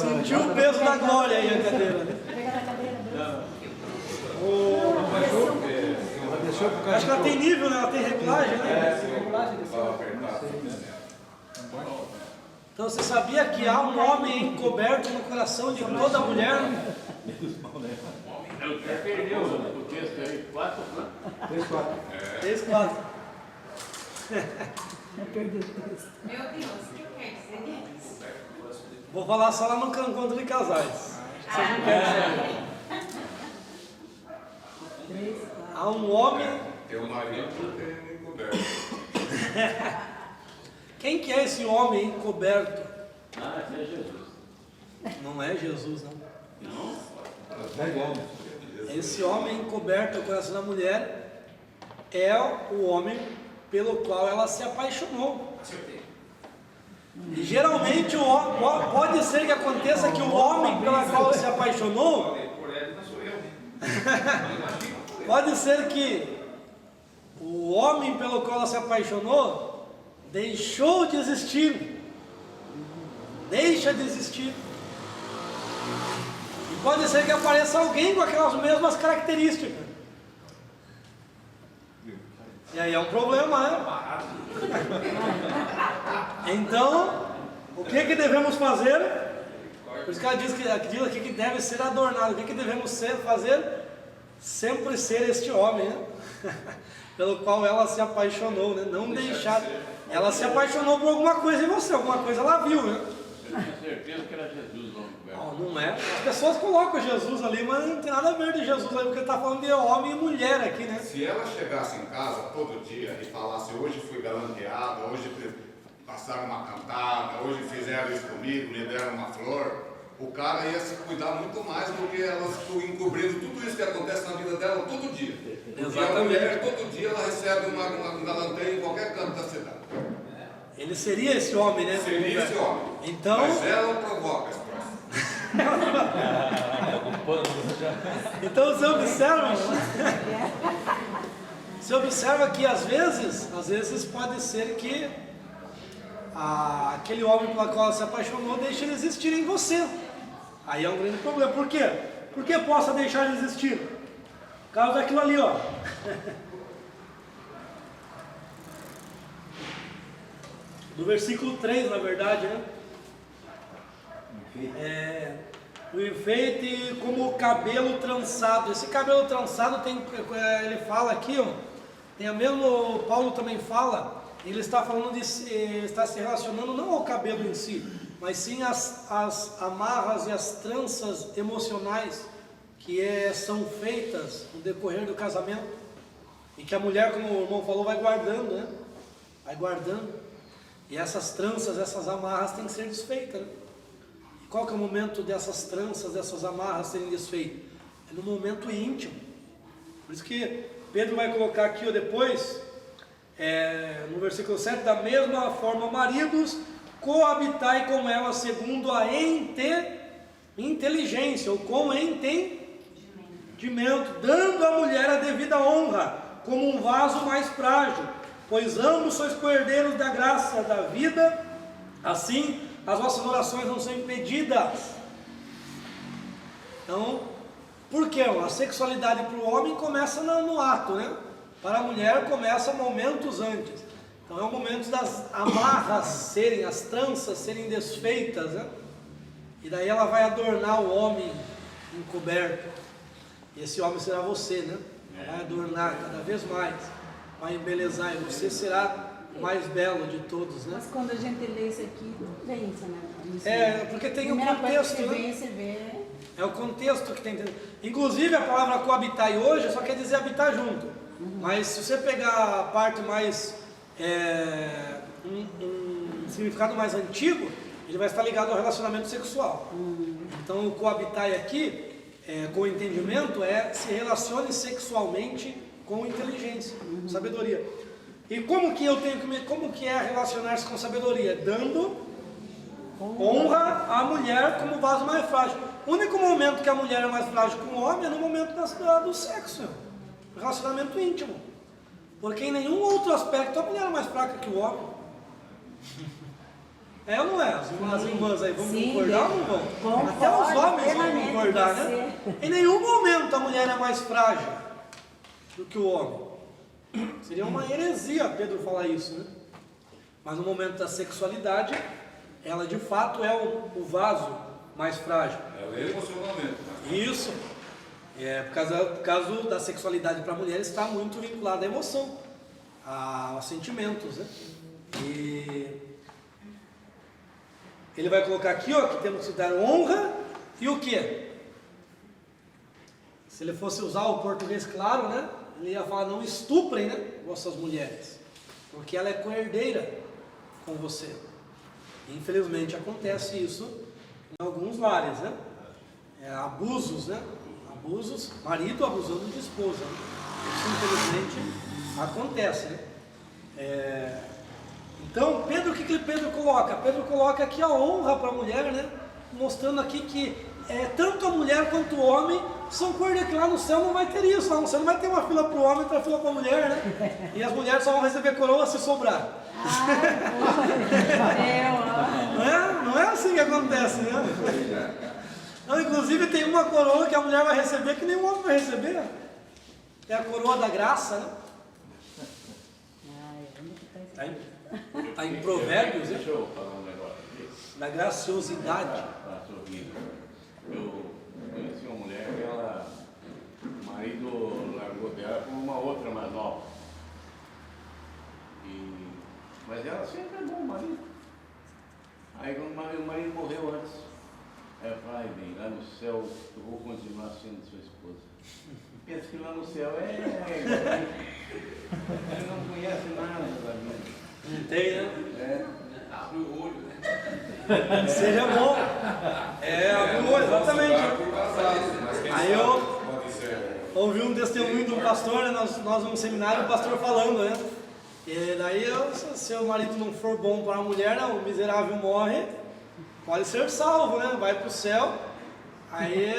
Sentiu o peso da glória aí a cadeira, né?
Pega na cadeira, Deus.
Deixou pro cara.
Acho que ela tem nível, né? Ela tem regulagem, né? Regulagem desse Então você sabia que há um homem encoberto no coração de toda mulher?
Você perdeu o texto aí, 4, né?
3, 4.
3, 4.
Eu perdi o texto.
Meu Deus, o que quer dizer isso?
Vou falar só lá no encontro de casais. Vocês não querem saber.
3, 4.
Há um homem.
Tem o marido que tem encoberto.
Quem que é esse homem encoberto?
Ah, esse é Jesus.
Não é Jesus, não.
É igual.
Esse homem encoberto no coração da mulher é o homem pelo qual ela se apaixonou.
Acertei.
E geralmente pode ser que aconteça que o homem pelo qual se apaixonou,
Por Ed não sou eu.
pode ser que o homem pelo qual ela se apaixonou deixou de existir. Deixa de existir. E pode ser que apareça alguém com aquelas mesmas características. E aí é um problema, né? Então, o que devemos fazer? Por isso que ela diz aqui que deve ser adornado. O que devemos fazer? Sempre ser este homem, né? Pelo qual ela se apaixonou, né? Não deixar. Ela se apaixonou por alguma coisa em você, alguma coisa ela viu, né?
Eu tinha certeza que era Jesus o nome do verbo.
Não é? As pessoas colocam Jesus ali, mas não tem nada a ver de Jesus ali, porque está falando de homem e mulher aqui, né?
Se ela chegasse em casa todo dia e falasse, hoje fui galanteada, hoje passaram uma cantada, hoje fizeram isso comigo, me deram uma flor, o cara ia se cuidar muito mais do que elas encobrindo tudo isso que acontece na vida dela todo dia. Porque a mulher, todo dia, ela recebe um galanteio em qualquer canto da cidade.
Ele seria esse homem, né?
Seria esse homem.
Então,
Mas ela provoca esse processo.
então você observa que às vezes pode ser que aquele homem pelo qual ela se apaixonou deixe de existir em você. Aí é um grande problema. Por quê? Por que possa deixar de existir? Por causa daquilo ali, ó. Do versículo 3, na verdade, né? O enfeite como o cabelo trançado. Esse cabelo trançado tem, ele fala aqui, ó, tem a mesmo, Paulo também fala, ele está falando está se relacionando não ao cabelo em si, mas sim as amarras e as tranças emocionais que são feitas no decorrer do casamento, e que a mulher, como o irmão falou, vai guardando, né? Vai guardando. E essas tranças, essas amarras têm que ser desfeitas, né? E qual que é o momento dessas tranças, dessas amarras serem desfeitas? É no momento íntimo. Por isso que Pedro vai colocar aqui, ó, depois, no versículo 7, da mesma forma, maridos, coabitai com ela segundo a inteligência, ou com entendimento, dando à mulher a devida honra, como um vaso mais frágil, pois ambos sois coerdeiros da graça da vida, assim as vossas orações não são impedidas. Então, por quê? A sexualidade para o homem começa no ato, né? Para a mulher começa momentos antes. Então é o momento das amarras as tranças serem desfeitas, né? E daí ela vai adornar o homem encoberto. E esse homem será você, né? Vai adornar cada vez mais, vai embelezar, e você será o mais belo de todos, né?
Mas quando a gente lê isso aqui, vem isso, né?
Porque tem o
Primeira coisa
contexto,
que
né?
você vê.
É o contexto que tem. Inclusive a palavra coabitar hoje só quer dizer habitar junto. Mas se você pegar a parte mais, um significado mais antigo, ele vai estar ligado ao relacionamento sexual. Então o coabitar aqui, com entendimento, se relacione sexualmente com inteligência, sabedoria. E como que é relacionar-se com sabedoria? Dando honra à mulher como vaso mais frágil. O único momento que a mulher é mais frágil que o homem é no momento do sexo, relacionamento íntimo. Porque em nenhum outro aspecto a mulher é mais fraca que o homem. É ou não é? As irmãs aí vão concordar ou não vão? Até os homens vão concordar, né? Em nenhum momento a mulher é mais frágil do que o homem. Seria uma heresia Pedro falar isso, né? Mas no momento da sexualidade, ela de fato é o vaso mais frágil.
É o emocionamento.
Isso. Por causa da sexualidade para a mulher está muito vinculada à emoção, aos sentimentos, né? E ele vai colocar aqui, ó, que temos que dar honra e o quê? Se ele fosse usar o português claro, né? Ele ia falar, não estuprem, né, vossas mulheres, porque ela é coerdeira com você. E, infelizmente acontece isso em alguns lares, né? Abusos, né? Abusos, marido abusando de esposa, né? Isso infelizmente acontece, né? Então, Pedro, o que Pedro coloca? Pedro coloca aqui a honra para a mulher, né? Mostrando aqui que tanto a mulher quanto o homem são coisas que lá no céu não vai ter isso. Lá no céu não vai ter uma fila para o homem e outra fila para a mulher, né? E as mulheres só vão receber coroa se sobrar. Não é assim que acontece, né? Então, inclusive tem uma coroa que a mulher vai receber que nem o homem vai receber. É a coroa da graça, né? Está em Provérbios, né?
Deixa eu falar um negócio aqui.
Da graciosidade.
Tá sorrindo. Eu conheci uma mulher que o marido largou dela por uma outra mais nova. Mas ela sempre é bom, o marido. Aí quando o marido morreu antes, ela falou, ai bem, lá no céu eu vou continuar sendo sua esposa. Pensa que lá no céu ele não conhece nada da vida.
Não tem, né?
Abre o olho, né?
Seja bom. Abre o olho, exatamente. Aí eu ouvi um testemunho de um pastor, né? Nós num seminário, o pastor falando, né? E daí, se o marido não for bom para a mulher, né, o miserável morre, pode ser salvo, né? Vai para o céu. Aí.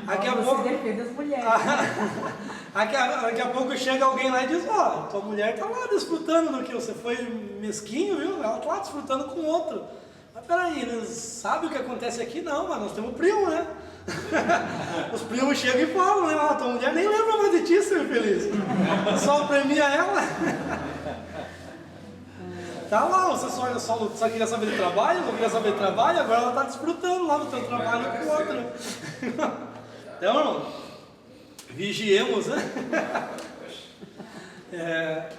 Daqui a pouco.
Defende as mulheres.
Daqui a pouco chega alguém lá e diz: ó, tua mulher está lá desfrutando do que você foi mesquinho, viu? Ela está lá desfrutando com outro. Mas peraí, não sabe o que acontece aqui? Não, mas nós temos primo, né? Os primos chegam e falam, né? Tua mulher nem lembra mais de ti, seu infeliz. Só premia ela. Tá lá, você só queria saber de trabalho, não queria saber de trabalho, agora ela está desfrutando lá no teu trabalho com o outro. Então, vigiemos, né?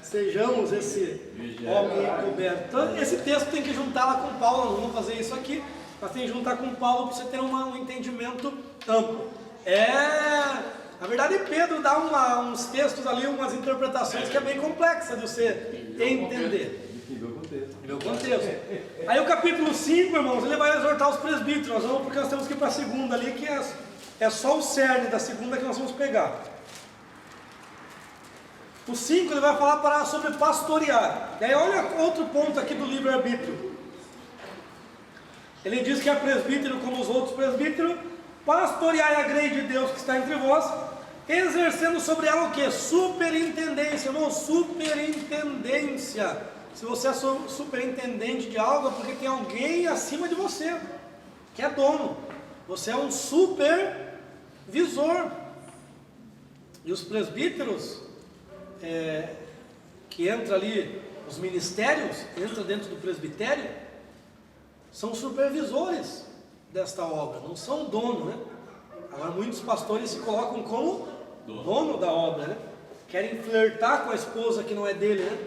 Sejamos esse homem encoberto. Então, esse texto tem que juntar lá com Paulo, não vamos fazer isso aqui, mas tem que juntar com Paulo para você ter um entendimento amplo. Na verdade, Pedro dá uns textos ali, umas interpretações que é bem complexa de você entender. Meu contexto. Aí o capítulo 5, irmãos, ele vai exortar os presbíteros, porque nós temos que ir para a segunda ali, que é só o cerne da segunda que nós vamos pegar. O 5 ele vai falar sobre pastorear. E aí olha outro ponto aqui do livre-arbítrio. Ele diz que é presbítero como os outros presbíteros, pastorear a grei de Deus que está entre vós, exercendo sobre ela o que? Superintendência, irmão, superintendência. Se você é superintendente de algo, é porque tem alguém acima de você, que é dono. Você é um supervisor. E os presbíteros, que entra ali, os ministérios, entra dentro do presbitério, são supervisores desta obra, não são dono, né? Agora muitos pastores se colocam como dono da obra, né? Querem flertar com a esposa que não é dele, né?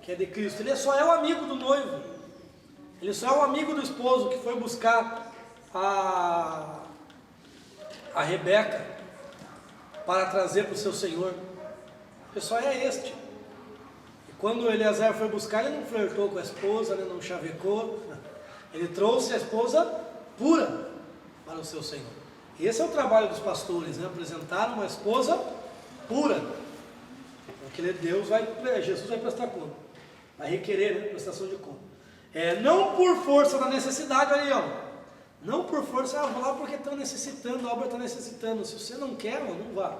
Que é de Cristo. Ele só é o amigo do noivo. Ele só é o amigo do esposo que foi buscar a Rebeca para trazer para o seu senhor. Ele só é este. E quando Eliezer foi buscar, ele não flertou com a esposa, ele não chavecou. Ele trouxe a esposa pura para o seu senhor. Esse é o trabalho dos pastores, né? Apresentar uma esposa pura. Porque Jesus vai prestar conta. Vai requerer, né? Prestação de conta. Não por força da necessidade, olha aí, ó. Não por força, vou lá porque estão necessitando, a obra está necessitando. Se você não quer, não vá.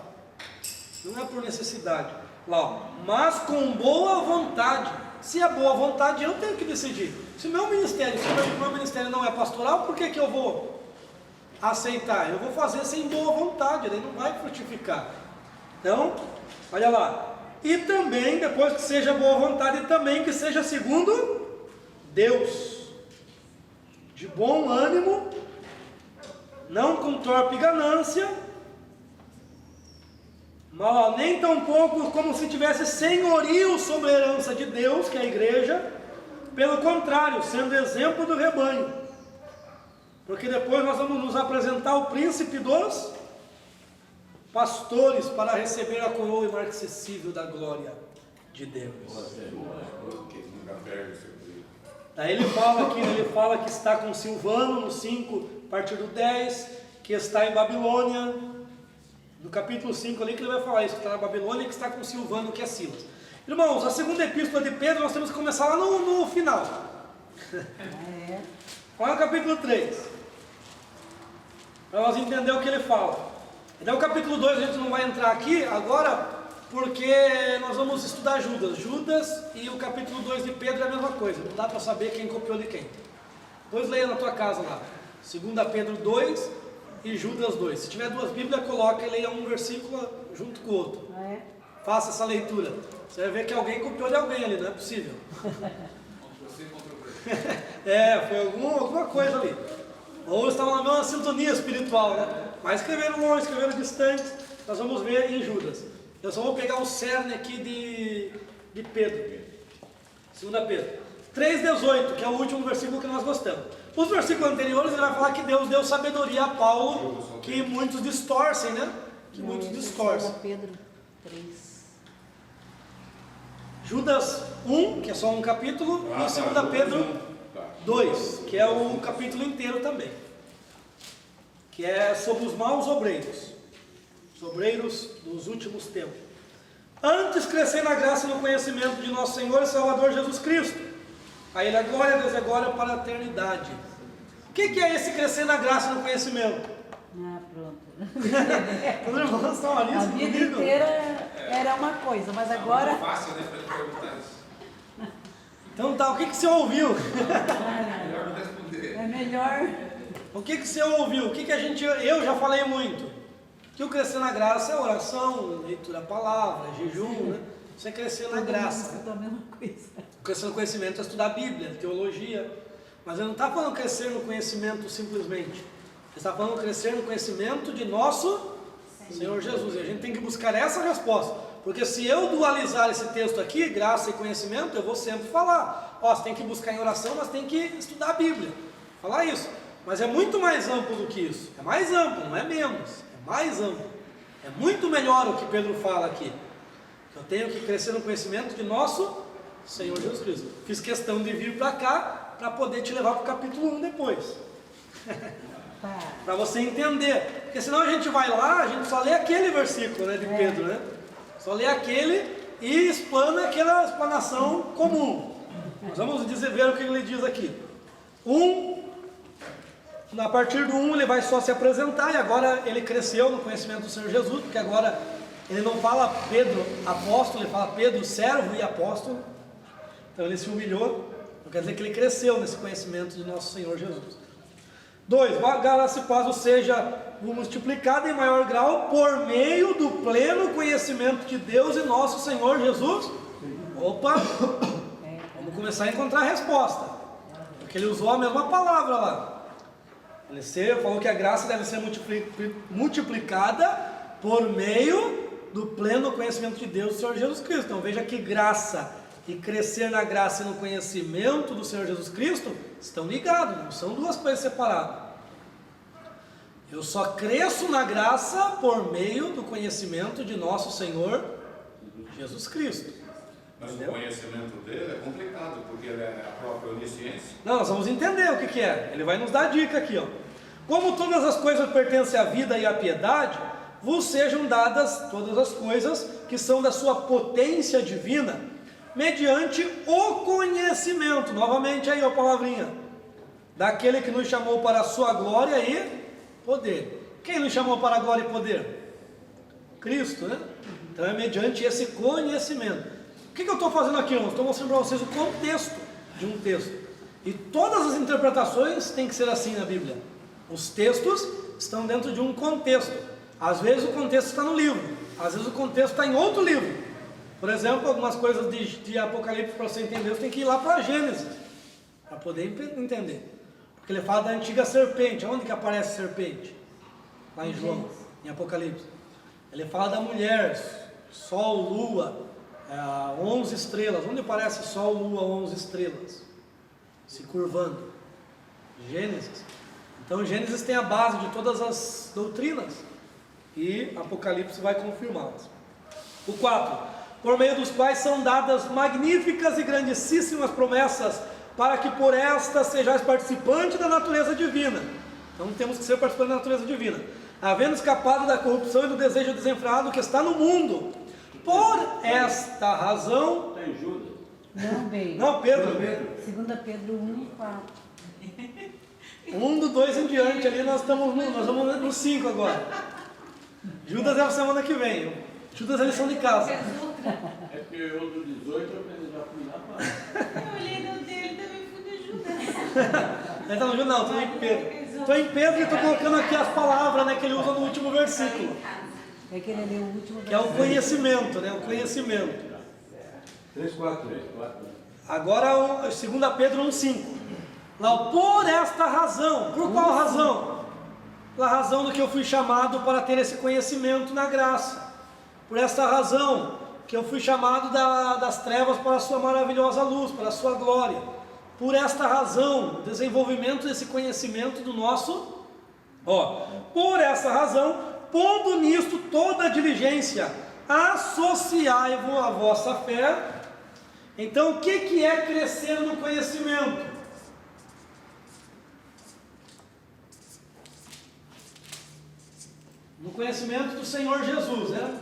Não é por necessidade. Lá, ó. Mas com boa vontade. Se é boa vontade, eu tenho que decidir. Se o meu ministério não é pastoral, por que eu vou aceitar? Eu vou fazer sem boa vontade, ele não vai frutificar. Então, olha lá. E também, depois que seja boa vontade, também que seja segundo Deus, de bom ânimo, não com torpe ganância, mas nem tampouco como se tivesse senhorio sobre a herança de Deus, que é a igreja, pelo contrário, sendo exemplo do rebanho, porque depois nós vamos nos apresentar o príncipe dos pastores para receber a coroa imarcessível da glória de Deus. Daí ele fala que está com Silvano no 5, a partir do 10, que está em Babilônia, no No capítulo 5 ali que ele vai falar isso, que está na Babilônia e que está com Silvano, que é Silas. Irmãos, a segunda epístola de Pedro nós temos que começar lá no final. Olha o capítulo 3. Para nós entender o que ele fala. Então o capítulo 2 a gente não vai entrar aqui agora, porque nós vamos estudar Judas. Judas e o capítulo 2 de Pedro é a mesma coisa. Não dá para saber quem copiou de quem. Depois leia na tua casa lá. 2 Pedro 2 e Judas 2. Se tiver duas Bíblias, coloca e leia um versículo junto com o outro. Faça essa leitura. Você vai ver que alguém copiou de alguém ali, não é possível. Foi alguma coisa ali. Ou estavam na mesma sintonia espiritual, né? Mas escreveram longe, escreveram distante. Nós vamos ver em Judas. Eu só vou pegar o cerne aqui de Pedro. 2 Pedro 3,18, que é o último versículo que nós gostamos. Os versículos anteriores ele vai falar que Deus deu sabedoria a Paulo, que muitos distorcem, né? Que muitos distorcem.
Pedro 3.
Judas 1, que é só um capítulo, e 2 Pedro 2, que é o capítulo inteiro também. Que é sobre os maus obreiros. Os obreiros dos últimos tempos. Antes crescer na graça e no conhecimento de nosso Senhor e Salvador Jesus Cristo. A Ele a glória, a Deus a glória para a eternidade. O que é esse crescer na graça e no conhecimento?
Pronto.
Os irmãos estão ali
A vida inteira era uma coisa, mas agora...
É fácil, né, para ele perguntar isso.
Então tá, o que você ouviu?
Melhor não responder.
É melhor...
O que você ouviu? O que a gente... Eu já falei muito. Que o crescer na graça é oração, leitura da palavra, jejum, né? Isso é crescer na graça.
É a mesma coisa.
O crescer no conhecimento é estudar a Bíblia, teologia. Mas ele não está falando crescer no conhecimento simplesmente. Ele está falando crescer no conhecimento de nosso Senhor Jesus. E a gente tem que buscar essa resposta. Porque se eu dualizar esse texto aqui, graça e conhecimento, eu vou sempre falar. Você tem que buscar em oração, mas tem que estudar a Bíblia. Falar isso. Mas é muito mais amplo do que isso. É mais amplo, não é menos. É mais amplo. É muito melhor o que Pedro fala aqui. Eu tenho que crescer no conhecimento de nosso Senhor Jesus Cristo. Fiz questão de vir para cá para poder te levar para o capítulo 1 depois. Para você entender. Porque senão a gente vai lá, a gente só lê aquele versículo, né, de Pedro, né? Só lê aquele e explana aquela explanação comum. Nós vamos ver o que ele diz aqui. A partir do 1 ele vai só se apresentar, e agora ele cresceu no conhecimento do Senhor Jesus, porque agora ele não fala Pedro apóstolo, ele fala Pedro servo e apóstolo. Então ele se humilhou, não quer dizer que ele cresceu nesse conhecimento de nosso Senhor Jesus. 2. Graça e paz seja multiplicada em maior grau por meio do pleno conhecimento de Deus e nosso Senhor Jesus. Opa! Vamos começar a encontrar a resposta, porque ele usou a mesma palavra lá. Ele falou que a graça deve ser multiplicada por meio do pleno conhecimento de Deus e do Senhor Jesus Cristo. Então veja que graça e crescer na graça e no conhecimento do Senhor Jesus Cristo estão ligados, não são duas coisas separadas. Eu só cresço na graça por meio do conhecimento de nosso Senhor Jesus Cristo.
Mas o conhecimento dele é complicado, porque ele é a própria onisciência.
Não, nós vamos entender o que é. Ele vai nos dar a dica aqui, ó. Como todas as coisas pertencem à vida e à piedade, vos sejam dadas todas as coisas que são da sua potência divina, mediante o conhecimento, novamente aí a palavrinha, daquele que nos chamou para a sua glória e poder. Quem nos chamou para a glória e poder? Cristo, né? Então é mediante esse conhecimento. O que eu estou fazendo aqui, irmãos? Estou mostrando para vocês o contexto de um texto. E todas as interpretações têm que ser assim na Bíblia. Os textos estão dentro de um contexto. Às vezes o contexto está no livro, às vezes o contexto está em outro livro. Por exemplo, algumas coisas de Apocalipse, para você entender, você tem que ir lá para Gênesis, para poder entender. Porque ele fala da antiga serpente. Onde que aparece serpente? Lá em João, em Apocalipse. Ele fala da mulher, sol, lua, 11 estrelas. Onde aparece sol, lua, 11 estrelas? Se curvando. Gênesis. Então Gênesis tem a base de todas as doutrinas. E Apocalipse vai confirmá-las. O 4. Por meio dos quais são dadas magníficas e grandíssimas promessas, para que por estas sejais participante da natureza divina. Então temos que ser participante da natureza divina. havendo escapado da corrupção e do desejo desenfreado que está no mundo. Por esta razão...
Está em Judas.
Não, bem.
Não, Pedro.
2 Pedro 1:4.
1 do 2 em diante, ali nós vamos no 5 agora. Judas é a semana que vem. Judas é a lição de casa.
É porque eu do 18 eu já fui lá para...
Eu olhei no dele também fui de Judas.
Ele está no Judas? Não, estou em Pedro. Estou em Pedro e estou colocando aqui as palavras, né, que ele usa no último versículo.
É que ele leu o último
Que é o conhecimento, né? O conhecimento.
3, 4.
Agora, 2 Pedro 1,5. Lá, por esta razão. Por qual razão? Pela razão do que eu fui chamado para ter esse conhecimento na graça. Por esta razão que eu fui chamado das trevas para a sua maravilhosa luz, para a sua glória. Por esta razão, o desenvolvimento desse conhecimento do nosso... por esta razão, pondo nisto toda a diligência, associai-vos à vossa fé. Então, o que é crescer no conhecimento? No conhecimento do Senhor Jesus, né?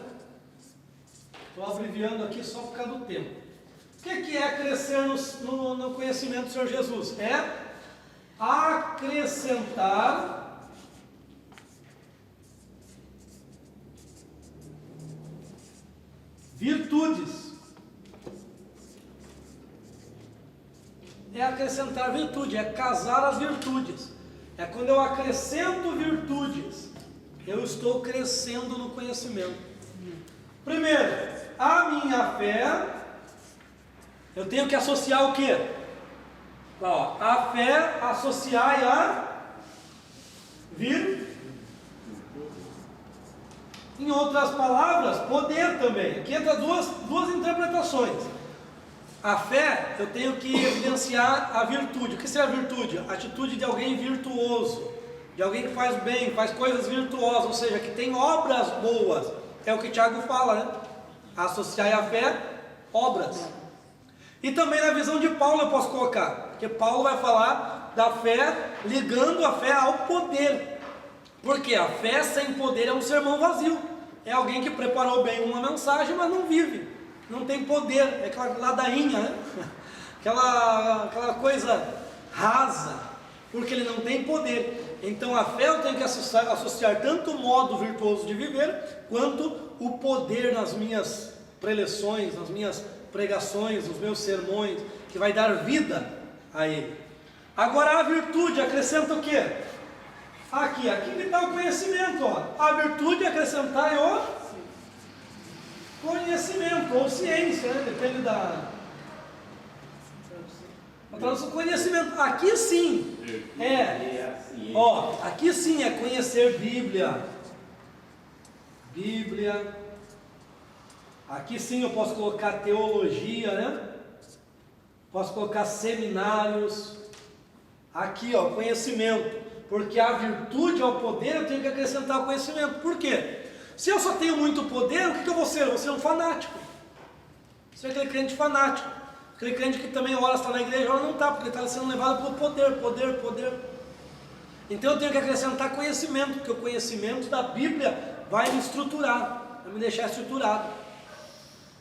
Estou abreviando aqui só por causa do tempo. O que é crescer no conhecimento do Senhor Jesus? É acrescentar virtudes. É acrescentar virtude, é casar as virtudes. É quando eu acrescento virtudes, eu estou crescendo no conhecimento. Primeiro, a minha fé, eu tenho que associar o quê? A fé associar a virtude. Em outras palavras, poder também. Aqui entra duas interpretações. A fé, eu tenho que evidenciar a virtude. O que seria a virtude? A atitude de alguém virtuoso, de alguém que faz bem, faz coisas virtuosas, ou seja, que tem obras boas. É o que Tiago fala, né? Associar a fé, obras. E também na visão de Paulo eu posso colocar, porque Paulo vai falar da fé, ligando a fé ao poder. Porque a fé sem poder é um sermão vazio. É alguém que preparou bem uma mensagem, mas não vive. Não tem poder, é aquela ladainha, né? aquela coisa rasa, porque ele não tem poder. Então a fé eu tenho que associar tanto o modo virtuoso de viver, quanto o poder nas minhas preleções, nas minhas pregações, nos meus sermões, que vai dar vida a ele. Agora a virtude acrescenta o quê? Aqui que está o conhecimento, ó. A virtude acrescentar é o conhecimento, ou ciência, né? Depende da tradução. Conhecimento, aqui sim aqui sim é conhecer Bíblia. Aqui sim eu posso colocar teologia, né? Posso colocar seminários. Aqui, ó, conhecimento. Porque a virtude ao poder eu tenho que acrescentar o conhecimento. Por quê? Se eu só tenho muito poder, o que eu vou ser? Eu vou ser um fanático. Você é aquele crente fanático. Aquele crente que também ora está na igreja, ora não está, porque está sendo levado pelo poder. Então eu tenho que acrescentar conhecimento, porque o conhecimento da Bíblia vai me estruturar, vai me deixar estruturado.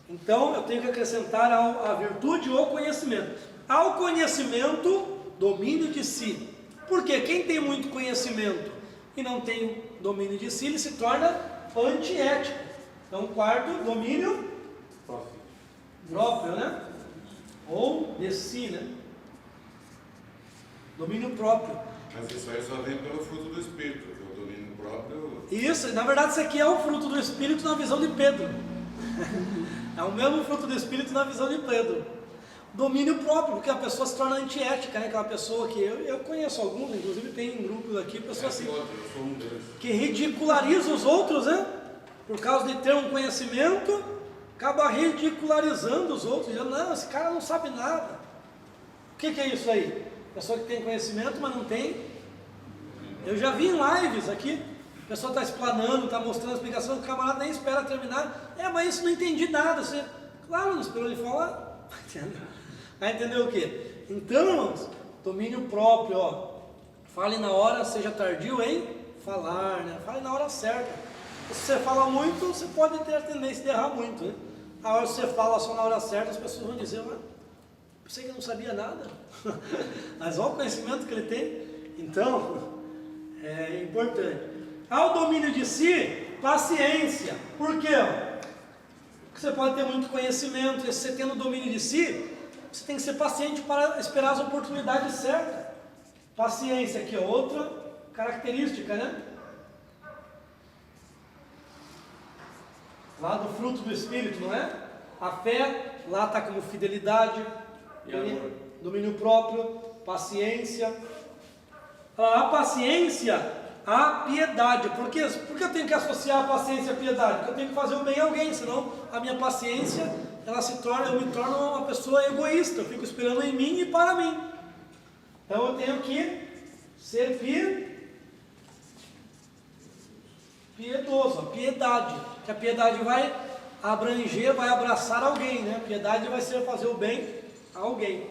Então eu tenho que acrescentar a virtude ou conhecimento. Ao conhecimento, domínio de si. Porque quem tem muito conhecimento e não tem domínio de si, ele se torna antiético. Então, quarto, domínio próprio, né? Ou de si, né? Domínio próprio.
Mas isso aí só vem pelo fruto do Espírito, que o domínio próprio...
Isso, na verdade isso aqui é o fruto do Espírito na visão de Pedro. É o mesmo fruto do Espírito na visão de Pedro. Domínio próprio, porque a pessoa se torna antiética, né? Aquela pessoa que eu conheço alguns, inclusive tem grupos aqui, pessoas assim,
eu sou um deles.
que ridicularizam os outros, né? Por causa de ter um conhecimento, acaba ridicularizando os outros, dizendo, não, esse cara não sabe nada. O que é isso aí? Pessoa que tem conhecimento, mas não tem. Eu já vi em lives aqui, a pessoa está explanando, está mostrando a explicação, o camarada nem espera terminar. Mas isso não entendi nada. Você, claro, não esperou ele falar. Vai entender o quê? Então, irmãos, domínio próprio, ó. Fale na hora, seja tardio em falar, né? Fale na hora certa. Se você fala muito, você pode ter a tendência de errar muito, né? A hora que você fala só na hora certa, as pessoas vão dizer, mas pensei que não sabia nada. Mas olha o conhecimento que ele tem. Então, é importante. Ao domínio de si, paciência. Por quê? Porque você pode ter muito conhecimento, e se você tendo domínio de si, você tem que ser paciente para esperar as oportunidades certas. Paciência aqui é outra característica, né? Lá do fruto do Espírito, não é? A fé, lá está como fidelidade, domínio próprio, paciência. A paciência, a piedade. Por que eu tenho que associar a paciência à piedade? Porque eu tenho que fazer o bem a alguém, senão a minha paciência, eu me torno uma pessoa egoísta. Eu fico esperando em mim e para mim. Então eu tenho que ser piedoso, a piedade. Que a piedade vai abranger, vai abraçar alguém, né? A piedade vai ser fazer o bem a alguém.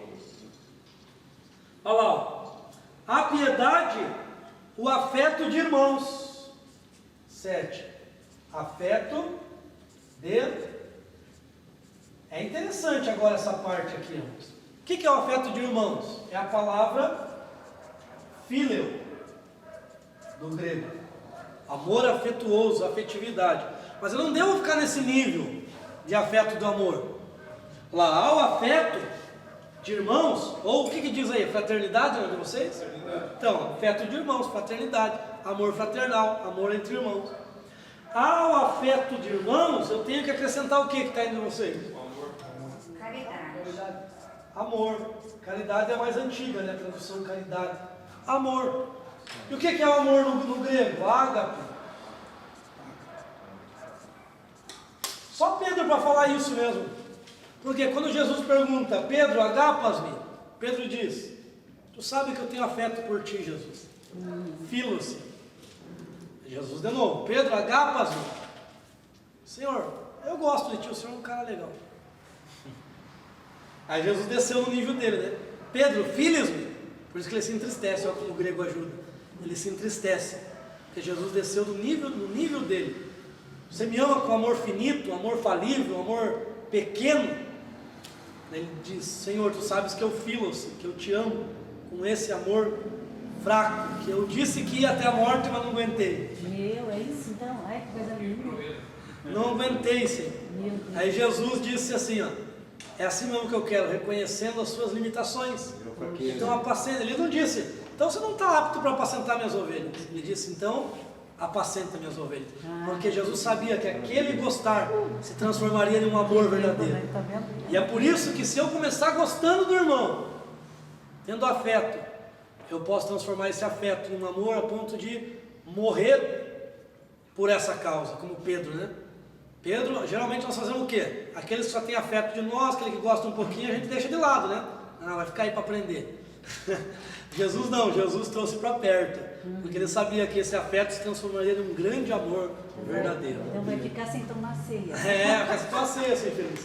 Olha lá, ó. A piedade, o afeto de irmãos. 7. Afeto de... É interessante agora essa parte aqui, irmãos. O que é o afeto de irmãos? É a palavra phileo, do grego. Amor afetuoso, afetividade. Mas eu não devo ficar nesse nível de afeto do amor. Lá há o afeto de irmãos, ou o que diz aí? Fraternidade, não é de vocês? Então, afeto de irmãos, fraternidade, amor fraternal, amor entre irmãos. Ao afeto de irmãos, eu tenho que acrescentar o que está indo em vocês?
Caridade.
Amor. Caridade é a mais antiga, né? A tradução caridade. Amor. E o que é o amor no grego? Ágape. Só Pedro para falar isso mesmo. Porque quando Jesus pergunta, Pedro, agapas-me? Pedro diz, tu sabe que eu tenho afeto por ti, Jesus. Filos. Jesus de novo, Pedro, agapas-me? Senhor, eu gosto de ti, o Senhor é um cara legal. Aí Jesus desceu no nível dele, né? Pedro, filis-me? Por isso que ele se entristece, olha como o grego ajuda. Ele se entristece, porque Jesus desceu no nível dele. Você me ama com amor finito, amor falível, amor pequeno? Ele diz, Senhor, tu sabes que eu filos, que eu te amo com esse amor fraco, que eu disse que ia até a morte, mas não aguentei.
É isso então? Ai, que coisa linda.
Não aguentei, Senhor. Aí Jesus disse assim, ó, é assim mesmo que eu quero, reconhecendo as suas limitações. Então apacenta, ele não disse, então você não está apto para apacentar minhas ovelhas. Ele disse, então apacenta minhas ovelhas. Porque Jesus sabia que aquele gostar se transformaria em um amor verdadeiro. E é por isso que se eu começar gostando do irmão, tendo afeto, eu posso transformar esse afeto em um amor a ponto de morrer por essa causa, como Pedro, né? Pedro, geralmente nós fazemos o quê? Aqueles que só têm afeto de nós, aquele que gosta um pouquinho, a gente deixa de lado, né? Ah, vai ficar aí para aprender. Jesus não, Jesus trouxe para perto, porque ele sabia que esse afeto se transformaria em um grande amor verdadeiro.
Então vai ficar sem tomar ceia.
Vai ficar sem ceia, assim, feliz.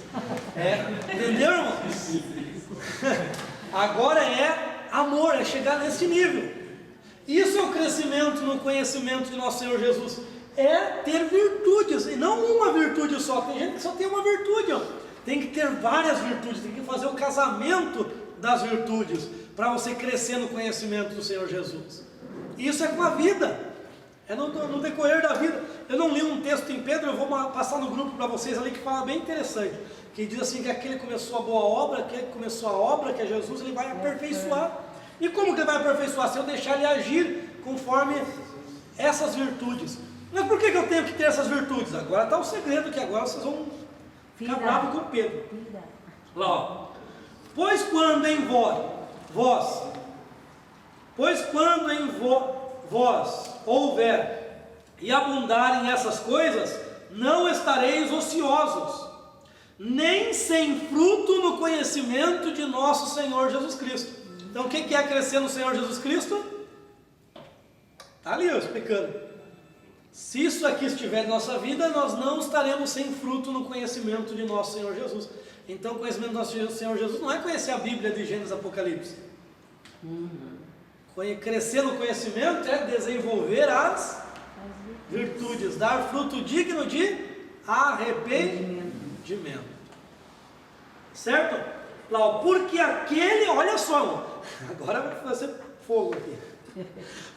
Entendeu, irmão? Agora é amor, é chegar nesse nível. Isso é o crescimento no conhecimento de nosso Senhor Jesus. É ter virtudes, e não uma virtude só. Tem gente que só tem uma virtude, ó. Tem que ter várias virtudes, tem que fazer o casamento das virtudes, para você crescer no conhecimento do Senhor Jesus. Isso é com a vida, é no decorrer da vida. Eu não li um texto em Pedro, eu vou passar no grupo para vocês ali, que fala bem interessante, que diz assim, que aquele que começou a boa obra, aquele que começou a obra, que é Jesus, ele vai aperfeiçoar. E como que ele vai aperfeiçoar? Se eu deixar ele agir conforme essas virtudes. Mas por que eu tenho que ter essas virtudes? Agora está o segredo, que agora vocês vão ficar bravos com Pedro. Lá, ó. Pois quando em vós houver e abundarem essas coisas, não estareis ociosos, nem sem fruto no conhecimento de nosso Senhor Jesus Cristo. Então o que é crescer no Senhor Jesus Cristo? Está ali, ó, explicando. Se isso aqui estiver em nossa vida, nós não estaremos sem fruto no conhecimento de nosso Senhor Jesus. Então, o conhecimento do nosso Senhor Jesus não é conhecer a Bíblia de Gênesis e Apocalipse. Crescer no conhecimento é desenvolver as virtudes, dar fruto digno de arrependimento. Certo? Lá, porque aquele, olha só, agora vai ser fogo aqui.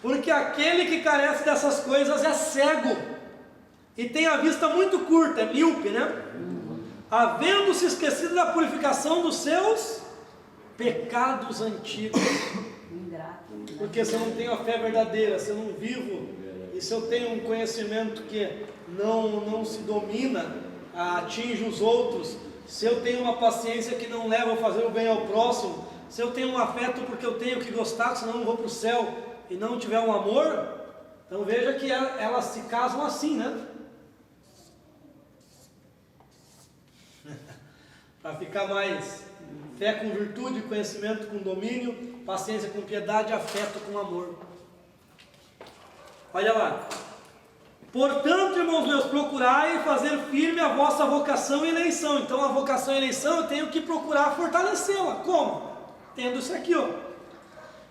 Porque aquele que carece dessas coisas é cego e tem a vista muito curta, é míope, né? Havendo-se esquecido da purificação dos seus pecados antigos. Porque se eu não tenho a fé verdadeira, se eu não vivo, e se eu tenho um conhecimento que não se domina, atinge os outros, se eu tenho uma paciência que não leva a fazer o bem ao próximo, se eu tenho um afeto porque eu tenho que gostar, senão eu não vou para o céu, e não tiver um amor, então veja que elas se casam assim, né? Para ficar mais fé com virtude, conhecimento com domínio, paciência com piedade, afeto com amor. Olha lá. Portanto, irmãos meus, procurai fazer firme a vossa vocação e eleição. Então a vocação e eleição eu tenho que procurar fortalecê-la. Como? Tendo isso aqui, ó.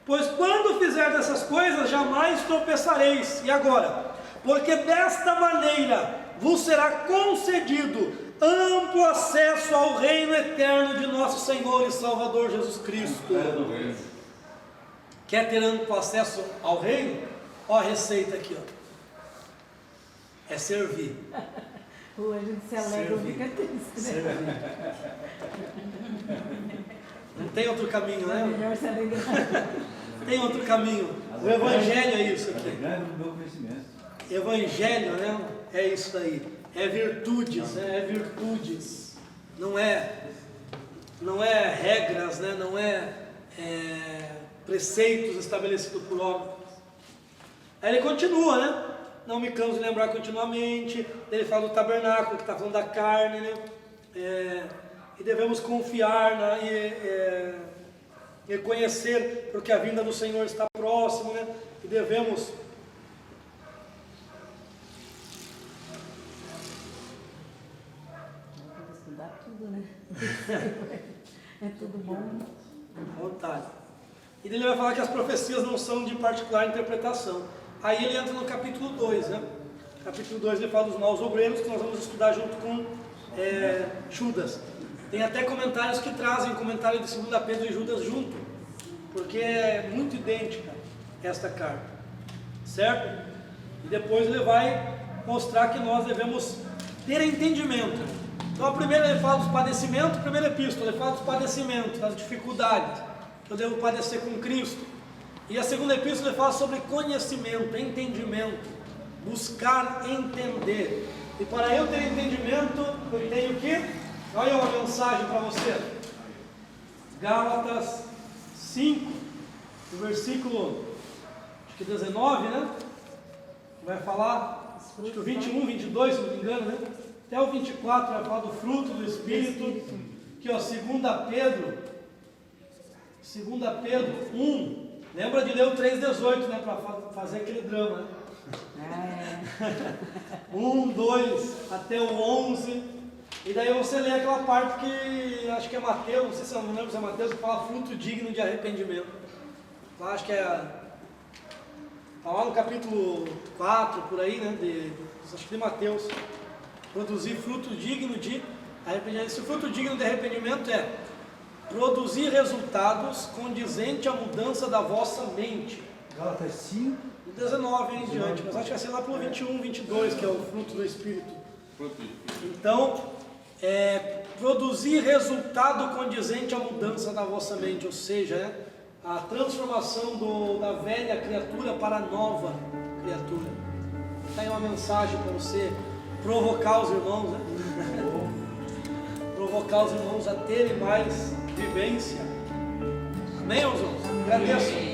Pois quando fizer dessas coisas, jamais tropeçareis. E agora? Porque desta maneira vos será concedido amplo acesso ao reino eterno de nosso Senhor e Salvador Jesus Cristo. Quer ter amplo acesso ao reino? Ó a receita aqui, ó. É servir.
Hoje a gente se alegra, fica triste, né?
Não tem outro caminho,
É
né?
melhor se alegrar.
Tem outro caminho. O Evangelho é isso aqui.
Alegrando o meu conhecimento.
Evangelho, né? É isso aí. É virtudes, né? É virtudes. Não é regras, né? Não é preceitos estabelecidos por homens. Aí ele continua, né? Não me canso de lembrar continuamente. Ele fala do tabernáculo, que está falando da carne, né? E devemos confiar, né? E conhecer, porque a vinda do Senhor está próximo, né? E devemos
Estudar tudo, né? É tudo bom.
vontade. E ele vai falar que as profecias não são de particular interpretação. Aí ele entra no capítulo 2, né? Capítulo 2 ele fala dos maus obreiros, que nós vamos estudar junto com Judas. Tem até comentários que trazem comentário de 2 Pedro e Judas junto, porque é muito idêntica esta carta, certo? E depois ele vai mostrar que nós devemos ter entendimento. Então a primeira ele fala dos padecimentos, a primeira epístola ele fala dos padecimentos, das dificuldades que eu devo padecer com Cristo. E a segunda epístola ele fala sobre conhecimento, entendimento, buscar entender. E para eu ter entendimento, eu tenho que... Olha uma mensagem para você. Gálatas 5, no versículo acho que 19, né? Vai falar, acho que o 21, 22, se não me engano, né? Até o 24 vai falar do fruto do Espírito. Aqui, ó, 2 Pedro 1. Lembra de ler o 3,18, né? Para fazer aquele drama, né? 1, 2, até o 11. E daí você lê aquela parte que acho que é Mateus, não sei se eu não lembro se é Mateus, que fala fruto digno de arrependimento. Lá acho que está lá no capítulo 4, por aí, né? Acho que de Mateus. Produzir fruto digno de arrependimento. Esse fruto digno de arrependimento é produzir resultados condizentes à mudança da vossa mente.
Gálatas 5.
19 em diante, mas acho que vai ser lá pelo 21, 22, que é o fruto do Espírito. Então, produzir resultado condizente à mudança da vossa mente, ou seja, a transformação da velha criatura para a nova criatura. Está aí uma mensagem para você provocar os irmãos, né? Provocar os irmãos a terem mais vivência. Amém, irmãos? Agradeço.